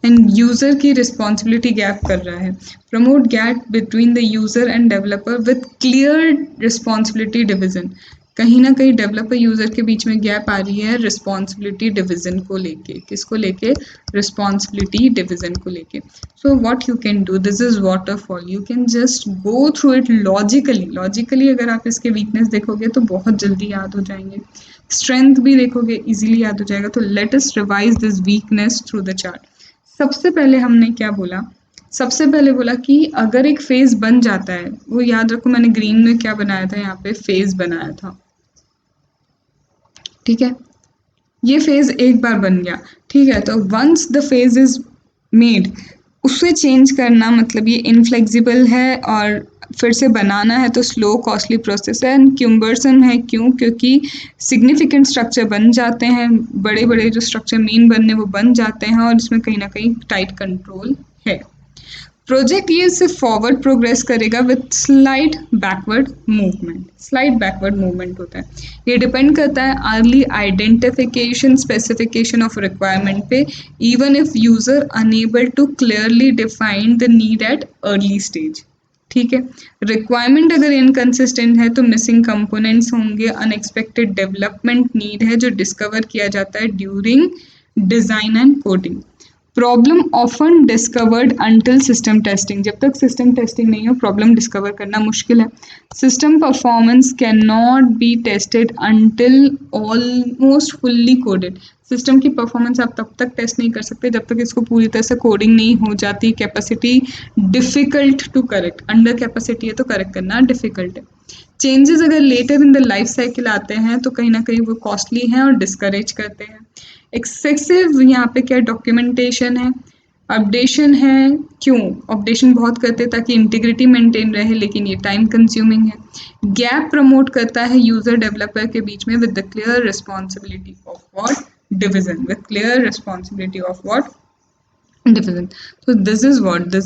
and user की रिस्पॉन्सिबिलिटी गैप कर रहा है। Promote gap between the user end developer with clear responsibility division. कहीं ना कहीं डेवलपर यूजर के बीच में गैप आ रही है रिस्पॉन्सिबिलिटी डिवीजन को लेके। किसको लेके, रिस्पॉन्सिबिलिटी डिवीजन को लेके। So what you can do, this is waterfall, you can just go through it logically. Logically अगर आप इसके वीकनेस देखोगे तो बहुत जल्दी याद हो जाएंगे, स्ट्रेंथ भी देखोगे इजीली याद हो जाएगा। तो let us revise this weakness through the chart. सबसे पहले हमने क्या बोला, सबसे पहले बोला कि अगर एक फेज बन जाता है, वो याद रखो मैंने ग्रीन में क्या बनाया था, यहाँ पे फेज बनाया था। ठीक है, ये फेज एक बार बन गया, ठीक है। तो once the phase is made, उसे चेंज करना मतलब ये इनफ्लेक्सिबल है, और फिर से बनाना है तो स्लो कॉस्टली प्रोसेस है, एंड क्यूम्बरसन है। क्यों, क्योंकि सिग्निफिकेंट स्ट्रक्चर बन जाते हैं, बड़े बड़े जो स्ट्रक्चर मेन बनने वो बन जाते हैं, और इसमें कहीं ना कहीं टाइट कंट्रोल है। प्रोजेक्ट ये सिर्फ फॉरवर्ड प्रोग्रेस करेगा with slide backward movement. Slide backward movement होता है, ये डिपेंड करता है early identification specification of requirement पे, even if user unable to clearly define the need at early stage. ठीक है, रिक्वायरमेंट अगर इनकंसिस्टेंट है तो मिसिंग कंपोनेंट्स होंगे, अनएक्सपेक्टेड डेवलपमेंट नीड है जो डिस्कवर किया जाता है during design and coding. Problem often discovered until system testing, जब तक सिस्टम टेस्टिंग नहीं हो प्रॉब्लम डिस्कवर करना मुश्किल है। System performance can not be tested until almost fully coded. System की परफॉर्मेंस आप तब तक टेस्ट नहीं कर सकते जब तक इसको पूरी तरह से कोडिंग नहीं हो जाती। Capacity difficult to correct, under capacity है तो करेक्ट करना डिफिकल्ट है। चेंजेस अगर later in the life cycle आते हैं तो कहीं ना कहीं वो कॉस्टली हैं और डिस्करेज करते हैं। एक्सेसिव यहाँ पे क्या डॉक्यूमेंटेशन है, अपडेशन है। क्यों अपडेशन बहुत करते हैं, ताकि इंटीग्रिटी मेंटेन रहे, लेकिन ये टाइम कंज्यूमिंग है। गैप प्रमोट करता है यूजर डेवलपर के बीच में with the clear responsibility of what, division, with clear responsibility of what, division. तो दिस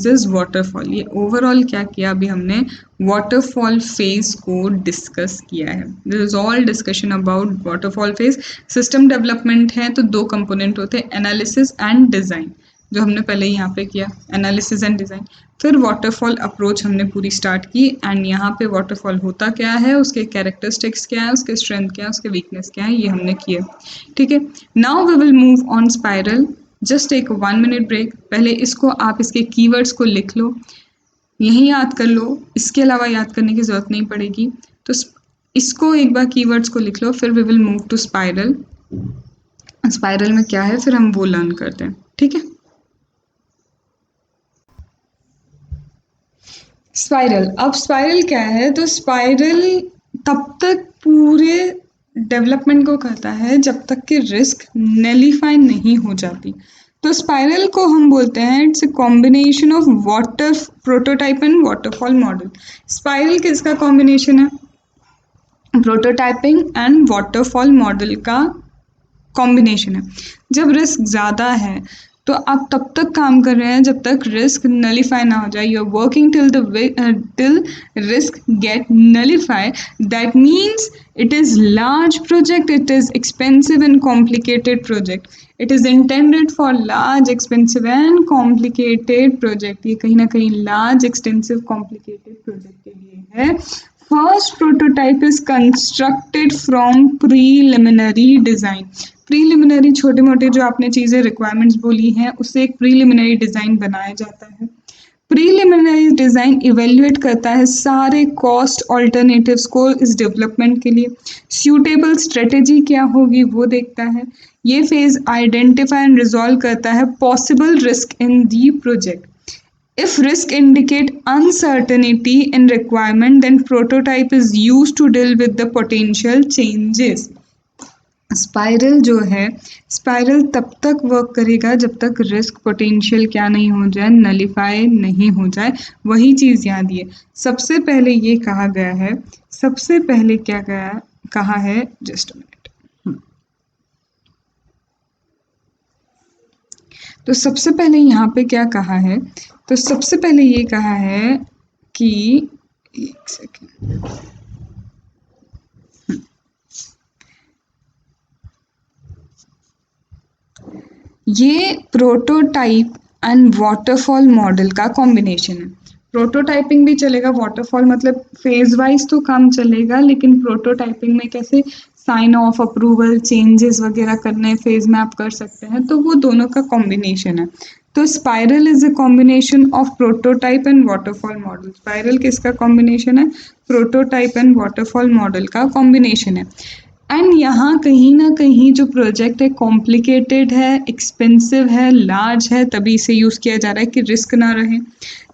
इज वाटरफॉल। ये ओवरऑल क्या किया, अभी हमने वाटरफॉल फेज को डिस्कस किया है। This is all discussion about waterfall phase. System development है तो दो कंपोनेंट होते हैं, एनालिसिस एंड डिजाइन, जो हमने पहले यहाँ पे किया, एनालिसिस एंड डिजाइन। फिर वाटरफॉल अप्रोच हमने पूरी स्टार्ट की, एंड यहाँ पे वाटरफॉल होता क्या है, उसके कैरेक्टरिस्टिक्स क्या है, उसके स्ट्रेंथ क्या है, उसके वीकनेस क्या है, ये हमने किया। ठीक है, now we will move on spiral. Just take 1 minute break. पहले इसको आप इसके कीवर्ड्स को लिख लो, यही याद कर लो, इसके अलावा याद करने की जरूरत नहीं पड़ेगी। तो इसको एक बार कीवर्ड्स को लिख लो, फिर we will move to spiral. Spiral में क्या है फिर हम वो लर्न करते हैं। ठीक है, स्पाइरल। अब स्पाइरल क्या है, तो स्पाइरल तब तक पूरे डेवलपमेंट को करता है जब तक कि रिस्क नलीफाई नहीं हो जाती। तो स्पाइरल को हम बोलते हैं it's a combination of water prototype and waterfall model. Spiral किसका कॉम्बिनेशन है, प्रोटोटाइपिंग एंड वाटरफॉल मॉडल का कॉम्बिनेशन है। जब रिस्क ज़्यादा है तो आप तब तक काम कर रहे हैं जब तक रिस्क नलीफाई ना हो जाए। You are working till risk get nullify. That means it is large project, it is expensive and complicated project, it is intended for large expensive and complicated project. ये कहीं ना कहीं लार्ज एक्सटेंसिव कॉम्प्लिकेटेड प्रोजेक्ट के लिए है। First prototype is constructed from preliminary design. Preliminary छोटे मोटे जो आपने चीज़ें रिक्वायरमेंट्स बोली हैं उससे एक प्रीलिमिनरी डिज़ाइन बनाया जाता है। प्रीलिमिनरी डिज़ाइन इवेल्युएट करता है सारे कॉस्ट ऑल्टरनेटिव्स को इस डेवलपमेंट के लिए। सूटेबल स्ट्रेटेजी क्या होगी वो देखता है। ये फेज आइडेंटिफाई एंड रिजॉल्व करता है possible risk in the project. If risk indicate uncertainty in requirement, then prototype is used to deal with the potential changes. Spiral जो है, स्पाइरल तब तक वर्क करेगा जब तक रिस्क पोटेंशियल क्या नहीं हो जाए, नलीफाई नहीं हो जाए। वही चीज़ याद दिए। सबसे पहले ये कहा गया है, सबसे पहले क्या कहा है, जस्ट मिनट। तो सबसे पहले यहाँ पे क्या कहा है, तो सबसे पहले ये कहा है कि एक सेकेंड, ये प्रोटोटाइप एंड वाटरफॉल मॉडल का कॉम्बिनेशन है। प्रोटोटाइपिंग भी चलेगा, वाटरफॉल मतलब फेज वाइज तो काम चलेगा, लेकिन प्रोटोटाइपिंग में कैसे साइन ऑफ, अप्रूवल, चेंजेस वगैरह करने फेज में आप कर सकते हैं, तो वो दोनों का कॉम्बिनेशन है। तो spiral is a combination of prototype and waterfall model. Spiral किसका कॉम्बिनेशन है, प्रोटोटाइप एंड वाटरफॉल मॉडल का कॉम्बिनेशन है। एंड यहाँ कहीं ना कहीं जो प्रोजेक्ट है कॉम्प्लिकेटेड है, एक्सपेंसिव है, लार्ज है, तभी इसे यूज़ किया जा रहा है कि रिस्क ना रहे।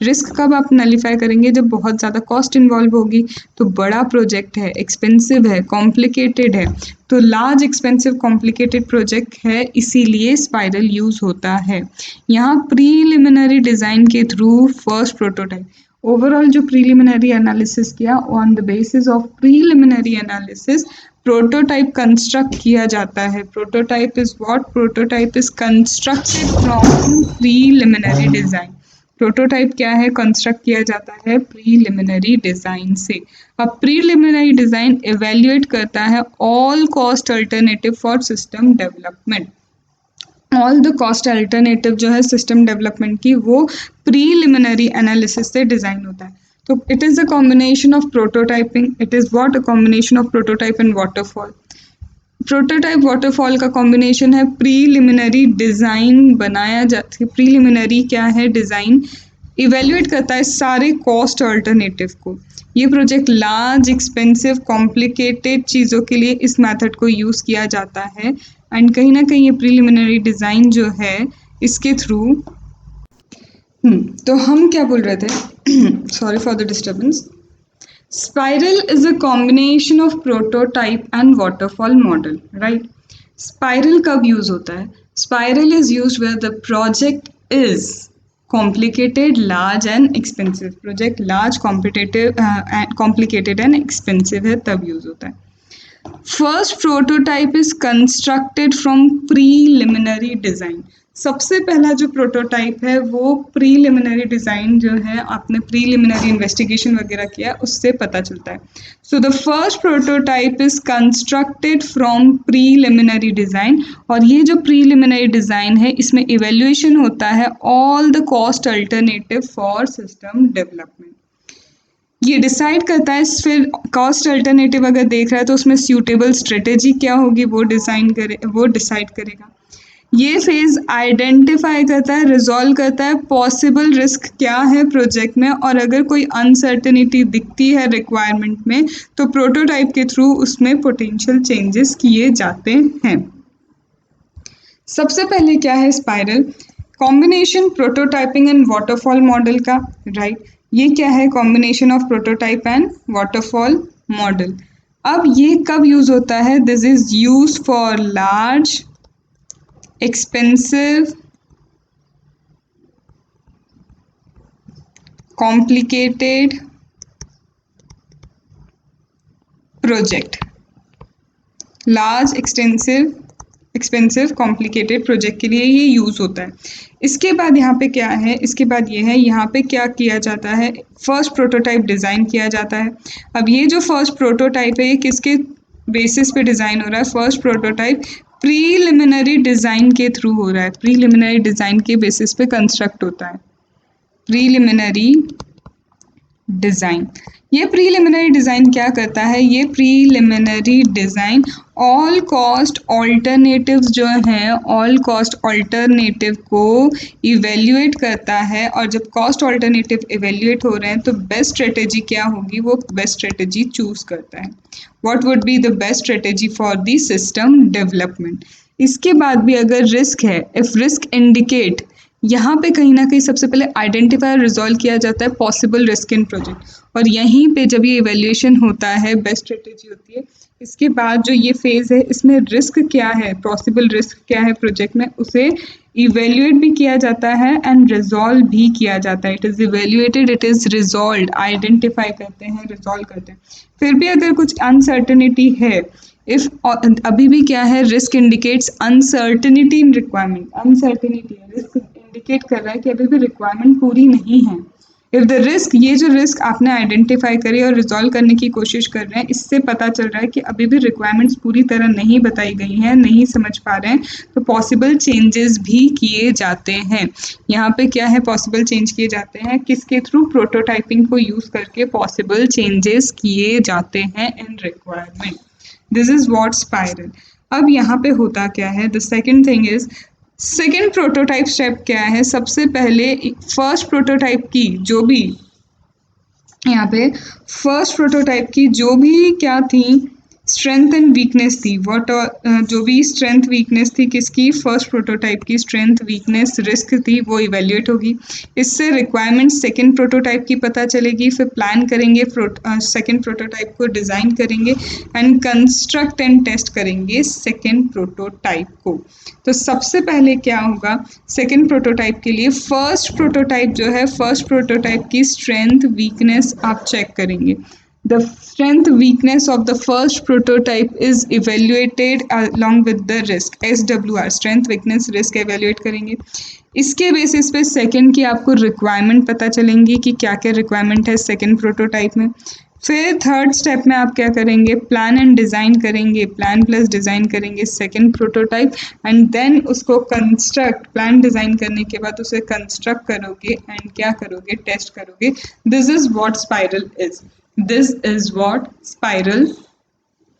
रिस्क कब आप नलीफाई करेंगे, जब बहुत ज़्यादा कॉस्ट इन्वॉल्व होगी। तो बड़ा प्रोजेक्ट है, एक्सपेंसिव है, कॉम्प्लिकेटेड है, तो लार्ज एक्सपेंसिव कॉम्प्लिकेटेड प्रोजेक्ट है, इसीलिए स्पाइरल यूज़ होता है। यहाँ प्रीलिमिनरी डिज़ाइन के थ्रू फर्स्ट प्रोटोटाइप, ओवरऑल जो प्रीलिमिनरी एनालिसिस किया, on the basis of preliminary analysis prototype construct किया जाता है। Prototype is what, prototype is constructed from preliminary design. Prototype क्या है, कंस्ट्रक्ट किया जाता है प्रीलिमिनरी डिजाइन से। अब प्रीलिमिनरी डिजाइन इवेल्युएट करता है all cost alternative for system development. All the cost alternative जो है सिस्टम डेवलपमेंट की, वो प्रीलिमिनरी एनालिसिस से डिजाइन होता है। तो it is a combination of prototyping, it is what, a combination of prototype and waterfall. Prototype waterfall का combination है, प्रीलिमिनरी डिजाइन बनाया जाता है। प्रीलिमिनरी क्या है, डिजाइन इवेल्युएट करता है सारे कॉस्ट अल्टरनेटिव को। ये प्रोजेक्ट लार्ज, एक्सपेंसिव, कॉम्प्लिकेटेड चीज़ों के लिए इस मेथड को यूज़ किया जाता है। एंड कहीं ना कहीं ये प्रीलिमिनरी डिज़ाइन जो है इसके थ्रू तो हम क्या बोल रहे थे, sorry for the disturbance. Spiral is a combination of prototype and waterfall model, right. Spiral कब यूज होता है, spiral is use where the project is complicated, large and expensive। Project large, complicated and expensive है, तब use होता है। First prototype is constructed from preliminary design. सबसे पहला जो प्रोटोटाइप है वो प्रीलिमिनरी डिजाइन जो है, आपने प्रीलिमिनरी इन्वेस्टिगेशन वगैरह किया उससे पता चलता है। So the first prototype is constructed from preliminary design. और ये जो प्रीलिमिनरी डिजाइन है इसमें इवेल्युएशन होता है all the cost alternative for system development. ये डिसाइड करता है, फिर कॉस्ट अल्टरनेटिव अगर देख रहा है तो उसमें सूटेबल स्ट्रेटेजी क्या होगी वो डिसाइड करेगा। ये फेज आइडेंटिफाई करता है, रिजॉल्व करता है पॉसिबल रिस्क क्या है प्रोजेक्ट में, और अगर कोई अनसर्टेनिटी दिखती है रिक्वायरमेंट में तो प्रोटोटाइप के थ्रू उसमें पोटेंशियल चेंजेस किए जाते हैं। सबसे पहले क्या है spiral, combination prototyping and waterfall model का, राइट। ये क्या है, combination of prototype and waterfall model. अब ये कब यूज होता है, this is use for large, expensive, complicated project। Large, expensive, complicated project के लिए ये यूज़ होता है। इसके बाद यहाँ पे क्या है, इसके बाद ये है, यहाँ पे क्या किया जाता है, फर्स्ट प्रोटोटाइप डिज़ाइन किया जाता है। अब ये जो फर्स्ट प्रोटोटाइप है ये किसके बेसिस पे डिज़ाइन हो रहा है, फर्स्ट प्रोटोटाइप प्रीलिमिनरी डिज़ाइन के थ्रू हो रहा है, प्रीलिमिनरी डिज़ाइन के बेसिस पे कंस्ट्रक्ट होता है। Preliminary design. ये प्रीलिमिनरी डिज़ाइन क्या करता है? ये preliminary design all cost alternatives जो हैं, ऑल कॉस्ट ऑल्टरनेटिव को इवेल्युएट करता है, और जब कॉस्ट ऑल्टरनेटिव इवेल्युएट हो रहे हैं तो बेस्ट स्ट्रेटेजी क्या होगी? वो बेस्ट स्ट्रेटेजी चूज करता है। What would be the best strategy for the system development. इसके बाद भी अगर रिस्क है, इफ रिस्क इंडिकेट, यहाँ पे कहीं ना कहीं सबसे पहले आइडेंटिफाई और रिजॉल्व किया जाता है पॉसिबल रिस्क इन प्रोजेक्ट, और यहीं पे जब ये इवेल्युएशन होता है बेस्ट स्ट्रेटेजी होती है। इसके बाद जो ये फेज है, इसमें रिस्क क्या है, पॉसिबल रिस्क क्या है प्रोजेक्ट में, उसे इवेल्युएट भी किया जाता है एंड रिजॉल्व भी किया जाता है। It is evaluated, it is resolve, identify करते हैं, रिजॉल्व करते हैं। फिर भी अगर कुछ अनसर्टेनिटी है, इफ अभी भी क्या है, रिस्क इंडिकेट्स अनसर्टेनिटी इन रिक्वायरमेंट, अनसर्टेनिटी है, रिस्क इंडिकेट कर रहा है कि अभी भी रिक्वायरमेंट पूरी नहीं है। इफ द रिस्क, ये जो रिस्क आपने आइडेंटिफाई करी और रिजॉल्व करने की कोशिश कर रहे हैं, इससे पता चल रहा है कि अभी भी रिक्वायरमेंट्स पूरी तरह नहीं बताई गई हैं, नहीं समझ पा रहे हैं, तो पॉसिबल चेंजेस भी किए जाते हैं। यहाँ पे क्या है, पॉसिबल चेंज किए जाते हैं किसके थ्रू? प्रोटोटाइपिंग को यूज करके पॉसिबल चेंजेस किए जाते हैं in requirement. This is what spiral. अब यहाँ पे होता क्या है, the second thing is, second prototype step क्या है? सबसे पहले फर्स्ट प्रोटोटाइप की जो भी, यहाँ पे फर्स्ट प्रोटोटाइप की जो भी क्या थी, स्ट्रेंथ एंड वीकनेस थी, व्हाट, जो भी स्ट्रेंथ वीकनेस थी किसकी? फर्स्ट प्रोटोटाइप की स्ट्रेंथ वीकनेस रिस्क थी, वो इवेल्युएट होगी। इससे रिक्वायरमेंट सेकंड प्रोटोटाइप की पता चलेगी, फिर प्लान करेंगे, सेकंड प्रोटोटाइप को डिज़ाइन करेंगे एंड कंस्ट्रक्ट एंड टेस्ट करेंगे सेकंड प्रोटोटाइप को। तो सबसे पहले क्या होगा, सेकंड प्रोटोटाइप के लिए फर्स्ट प्रोटोटाइप जो है, फर्स्ट प्रोटोटाइप की स्ट्रेंथ वीकनेस आप चेक करेंगे। The strength weakness of the first prototype is evaluated along with the risk, SWR, strength weakness risk evaluate करेंगे। इसके बेसिस पे सेकंड की आपको रिक्वायरमेंट पता चलेंगी कि क्या क्या रिक्वायरमेंट है सेकंड प्रोटोटाइप में। फिर थर्ड स्टेप में आप क्या करेंगे, प्लान एंड डिज़ाइन करेंगे, प्लान प्लस डिज़ाइन करेंगे सेकंड प्रोटोटाइप, एंड देन उसको कंस्ट्रक्ट, प्लान डिज़ाइन करने के बाद उसे कंस्ट्रक्ट करोगे एंड क्या करोगे, टेस्ट करोगे। This is what spiral is, this is what spiral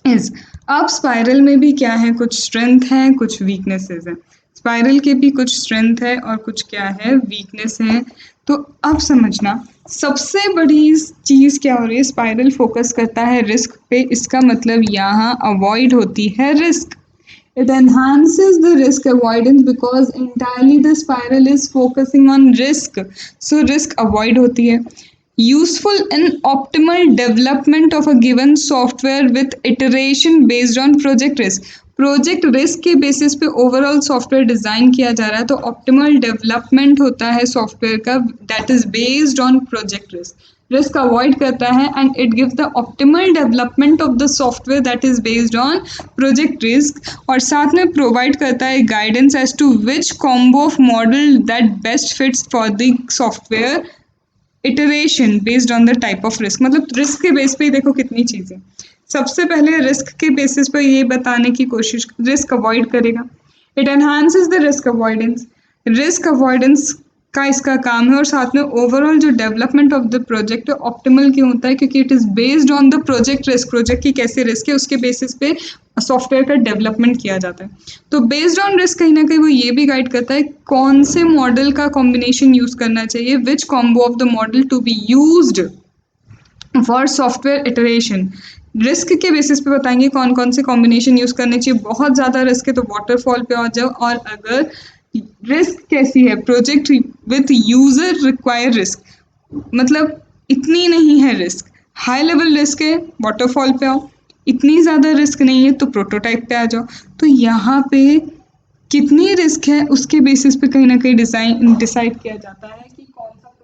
is. अब स्पाइरल में भी क्या है, कुछ स्ट्रेंथ है, कुछ वीकनेसेस हैं। स्पाइरल के भी कुछ स्ट्रेंथ है और कुछ क्या है, वीकनेस है। तो अब समझना, सबसे बड़ी चीज़ क्या हो रही है, स्पाइरल फोकस करता है रिस्क पे, इसका मतलब यहाँ अवॉइड होती है risk. It enhances the risk avoidance because entirely the spiral is focusing on risk. So risk avoid होती है। Useful in optimal development of a given software with iteration based on project risk. Project risk के basis पे overall software design किया जा रहा है, तो optimal development होता है सॉफ्टवेयर का, that is based on project risk. Risk avoid करता है and it gives the optimal development of the software that is based on project risk, और साथ में प्रोवाइड करता है guidance as to which combo of model that best fits for the software iteration based on the type of risk. मतलब risk के base पे ही देखो कितनी चीज़ें। सबसे पहले रिस्क के बेसिस पर ये बताने की कोशिश, रिस्क अवॉइड करेगा, it enhances the risk avoidance, risk avoidance का इसका काम है, और साथ में ओवरऑल जो development of the project optimal क्यों होता है, क्योंकि it is based on the project risk, project की कैसे रिस्क है उसके बेसिस पे सॉफ्टवेयर का डेवलपमेंट किया जाता है। तो बेस्ड ऑन रिस्क कहीं ना कहीं वो ये भी गाइड करता है कौन से मॉडल का कॉम्बिनेशन यूज करना चाहिए, which combo of the model to be used for software iteration. Risk के बेसिस पे बताएंगे कौन कौन से कॉम्बिनेशन यूज करने चाहिए। बहुत ज़्यादा रिस्क है तो वाटरफॉल पे आ जाओ, और अगर रिस्क कैसी है, project with user require risk, मतलब इतनी नहीं है रिस्क, हाई लेवल रिस्क है, वाटरफॉल पे आओ, इतनी ज़्यादा रिस्क नहीं है तो प्रोटोटाइप पे आ जाओ। तो यहाँ पे कितनी रिस्क है उसके बेसिस पे कहीं ना कहीं डिसाइड किया जाता है कि कौन सा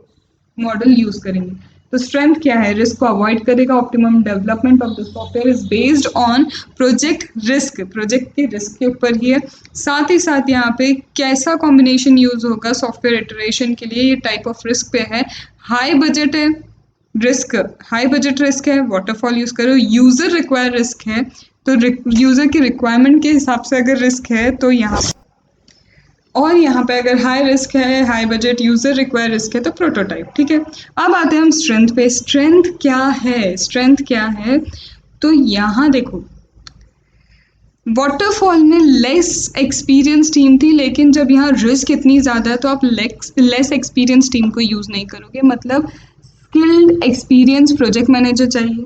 मॉडल यूज करेंगे। तो स्ट्रेंथ क्या है, रिस्क को अवॉइड करेगा, optimum development of the software is based on project risk, project के रिस्क के ऊपर ही है। साथ ही साथ यहाँ पे कैसा कॉम्बिनेशन यूज होगा सॉफ्टवेयर इटरेशन के लिए, ये टाइप ऑफ रिस्क पे है। हाई बजट है रिस्क, हाई बजट रिस्क है, वाटरफॉल यूज करो। यूजर रिक्वायर रिस्क है, तो यूजर की रिक्वायरमेंट के हिसाब से अगर रिस्क है तो यहाँ और यहाँ पे अगर हाई रिस्क है, high budget, user require risk है तो प्रोटोटाइप। ठीक है, अब आते हैं हम स्ट्रेंथ पे। स्ट्रेंथ क्या है? स्ट्रेंथ क्या है? तो यहाँ देखो, वाटरफॉल में लेस एक्सपीरियंस टीम थी, लेकिन जब यहाँ रिस्क इतनी ज़्यादा है तो आप लेस एक्सपीरियंस टीम को यूज़ नहीं करोगे। मतलब स्किल्ड एक्सपीरियंस प्रोजेक्ट मैनेजर चाहिए,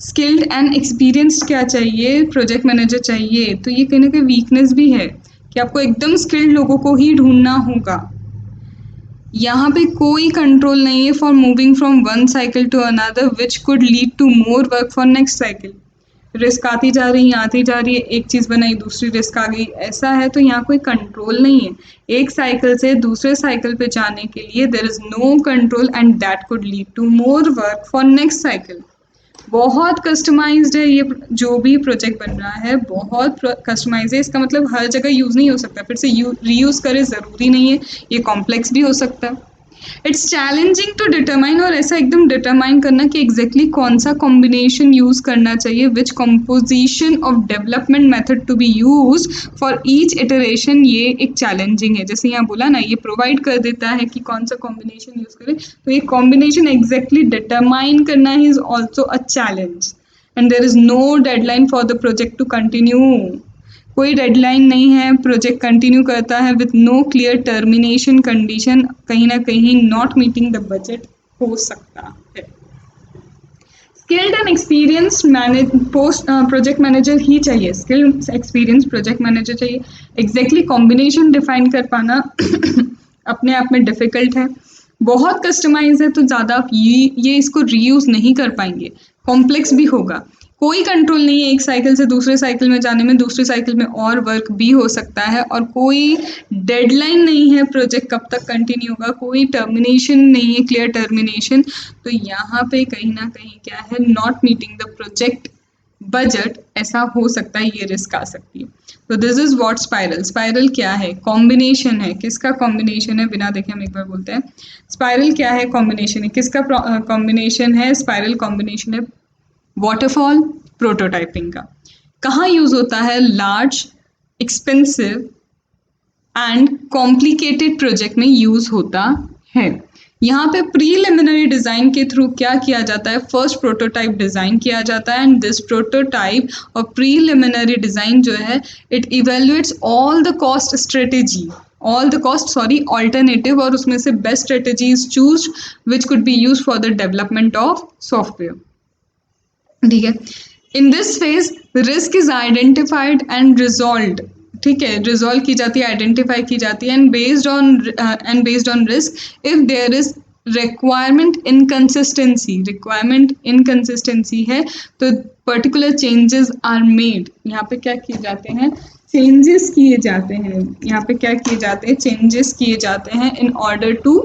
स्किल्ड एंड एक्सपीरियंस्ड क्या चाहिए? प्रोजेक्ट मैनेजर चाहिए। तो ये कहीं ना कहीं वीकनेस भी है कि आपको एकदम स्किल्ड लोगों को ही ढूंढना होगा। यहाँ पे कोई कंट्रोल नहीं है for moving from one cycle to another which could lead to more work for next cycle. Risk आती जा रही है, आती जा रही है, एक चीज़ बनाई दूसरी रिस्क आ गई, ऐसा है। तो यहाँ कोई कंट्रोल नहीं है। एक साइकिल से दूसरे साइकिल पे जाने के लिए there is no control and that could lead to more work for next cycle. बहुत कस्टमाइज्ड है ये, जो भी प्रोजेक्ट बन रहा है बहुत कस्टमाइज है। इसका मतलब हर जगह यूज़ नहीं हो सकता, फिर से रीयूज़ करे ज़रूरी नहीं है, ये कॉम्प्लेक्स भी हो सकता है। इट्स चैलेंजिंग टू डिटरमाइन, और ऐसा एकदम डिटरमाइन करना कि एग्जैक्टली कौन सा कॉम्बिनेशन यूज करना चाहिए, which composition of development method to be use for each iteration, ये एक चैलेंजिंग है। जैसे यहाँ बोला ना, ये प्रोवाइड कर देता है कि कौन सा कॉम्बिनेशन यूज करें, तो ये कॉम्बिनेशन एग्जैक्टली डिटरमाइन करना is also a challenge. And there is no deadline for the project to continue. कोई डेडलाइन नहीं है, प्रोजेक्ट कंटिन्यू करता है with no clear termination condition. कहीं ना कहीं नॉट मीटिंग द बजट हो सकता है। Skilled and experience post project manager ही चाहिए, स्किल्ड एक्सपीरियंस प्रोजेक्ट मैनेजर चाहिए। एग्जैक्टली कॉम्बिनेशन डिफाइन कर पाना अपने आप में डिफिकल्ट है, बहुत कस्टमाइज है, तो ज़्यादा आप ये इसको रीयूज़ नहीं कर पाएंगे, कॉम्प्लेक्स भी होगा। कोई कंट्रोल नहीं है एक साइकिल से दूसरे साइकिल में जाने में, दूसरे साइकिल में और वर्क भी हो सकता है, और कोई डेडलाइन नहीं है प्रोजेक्ट कब तक कंटिन्यू होगा, कोई टर्मिनेशन नहीं है, क्लियर टर्मिनेशन। तो यहाँ पे कहीं ना कहीं क्या है, not meeting the project budget, ऐसा हो सकता है, ये रिस्क आ सकती है। तो this is what spiral. Spiral क्या है? कॉम्बिनेशन है। किसका कॉम्बिनेशन है? बिना देखे हम एक बार बोलते हैं, स्पाइरल क्या है? कॉम्बिनेशन है। किसका कॉम्बिनेशन है? स्पाइरल कॉम्बिनेशन है वाटरफॉल प्रोटोटाइपिंग का। कहाँ यूज होता है? Large, expensive and complicated project में यूज होता है। यहाँ पे प्रीलिमिनरी डिजाइन के थ्रू क्या किया जाता है? फर्स्ट प्रोटोटाइप डिजाइन किया जाता है, एंड दिस प्रोटोटाइप और प्रीलिमिनरी डिजाइन जो है, it evaluates all the cost strategy, alternative, और उसमें से best strategies choose which could be use for the development of software. ठीक है, in this phase risk is identified and resolve. ठीक है, रिजॉल्व की जाती है, आइडेंटिफाई की जाती है, and based on risk if there is requirement inconsistency है तो पर्टिकुलर चेंजेस आर मेड। यहाँ पे क्या किए जाते हैं? चेंजेस किए जाते हैं। यहाँ पे क्या किए जाते हैं? चेंजेस किए जाते हैं in order to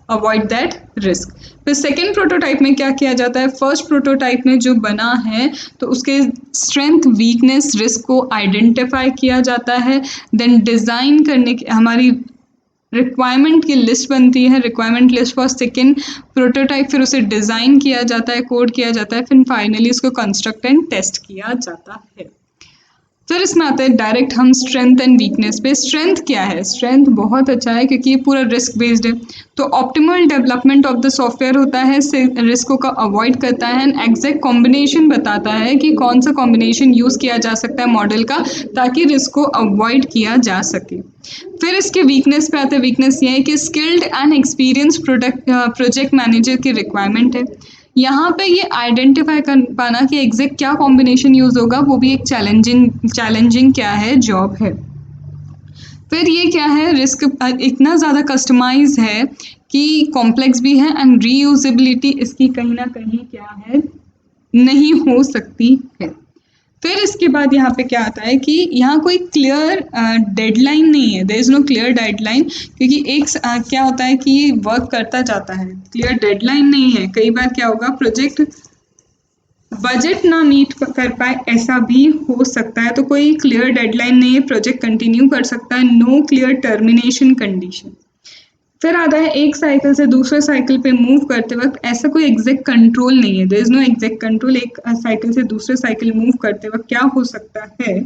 avoid that risk. फिर सेकेंड प्रोटोटाइप में क्या किया जाता है? फर्स्ट प्रोटोटाइप में जो बना है तो उसके स्ट्रेंथ, वीकनेस, रिस्क को आइडेंटिफाई किया जाता है। देन डिज़ाइन करने की हमारी रिक्वायरमेंट की लिस्ट बनती है, requirement list for second prototype, फिर उसे डिज़ाइन किया जाता है, कोड किया जाता है, फिर फाइनली उसको कंस्ट्रक्ट एंड टेस्ट किया जाता है। फिर इसमें आता है डायरेक्ट हम स्ट्रेंथ एंड वीकनेस पे। स्ट्रेंथ क्या है? स्ट्रेंथ बहुत अच्छा है क्योंकि ये पूरा रिस्क बेस्ड है, तो optimal development of the software होता है, रिस्कों का अवॉइड करता है, एंड एग्जैक्ट कॉम्बिनेशन बताता है कि कौन सा कॉम्बिनेशन यूज़ किया जा सकता है मॉडल का, ताकि रिस्क को अवॉइड किया जा सके। फिर इसके वीकनेस पे आते हैं। वीकनेस ये है कि skilled and experience project manager की रिक्वायरमेंट है। यहाँ पे ये आइडेंटिफाई कर पाना कि एग्जैक्ट क्या कॉम्बिनेशन यूज होगा, वो भी एक चैलेंजिंग क्या है, जॉब है। फिर ये क्या है, रिस्क इतना ज़्यादा कस्टमाइज है कि कॉम्प्लेक्स भी है, एंड रीयूजेबिलिटी इसकी कहीं ना कहीं क्या है, नहीं हो सकती है। फिर इसके बाद यहाँ पे क्या आता है कि यहाँ कोई क्लियर डेडलाइन नहीं है, there is no clear deadline, क्योंकि एक क्या होता है कि ये वर्क करता जाता है, क्लियर डेडलाइन नहीं है। कई बार क्या होगा, प्रोजेक्ट बजट ना मीट कर पाए, ऐसा भी हो सकता है। तो कोई क्लियर डेडलाइन नहीं है, प्रोजेक्ट कंटिन्यू कर सकता है, नो क्लियर टर्मिनेशन कंडीशन। फिर आता है एक साइकिल से दूसरे साइकिल पे मूव करते वक्त ऐसा कोई एग्जैक्ट कंट्रोल नहीं है, there is no exact control. एक साइकिल से दूसरे साइकिल मूव करते वक्त क्या हो सकता है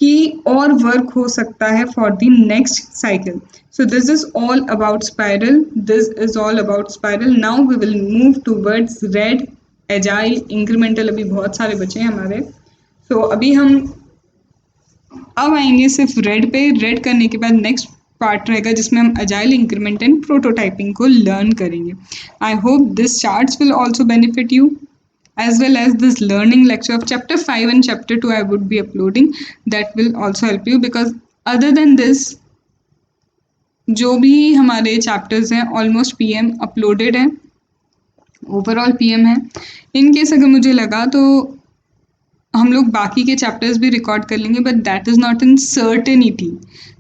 कि और वर्क हो सकता है for the next cycle. So this is all about spiral. This is all about spiral. Now we will move towards RAD, agile, incremental. अभी बहुत सारे बचे हैं हमारे. सो अभी हम अब आएंगे सिर्फ रेड पे. रेड करने के बाद नेक्स्ट पार्ट रहेगा जिसमें हम अजाइल, इंक्रीमेंट एंड प्रोटोटाइपिंग को लर्न करेंगे. I hope this charts will also benefit you as well as this learning lecture of chapter 5 and chapter 2 I would be uploading. That will also help you because other than this जो भी हमारे chapters हैं almost PM uploaded हैं, overall PM है. In case अगर मुझे लगा तो हम लोग बाकी के चैप्टर्स भी रिकॉर्ड कर लेंगे, but that is not in certainty.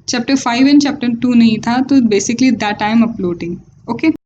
Chapter 5 and chapter 2 नहीं था तो basically that I am uploading. Okay.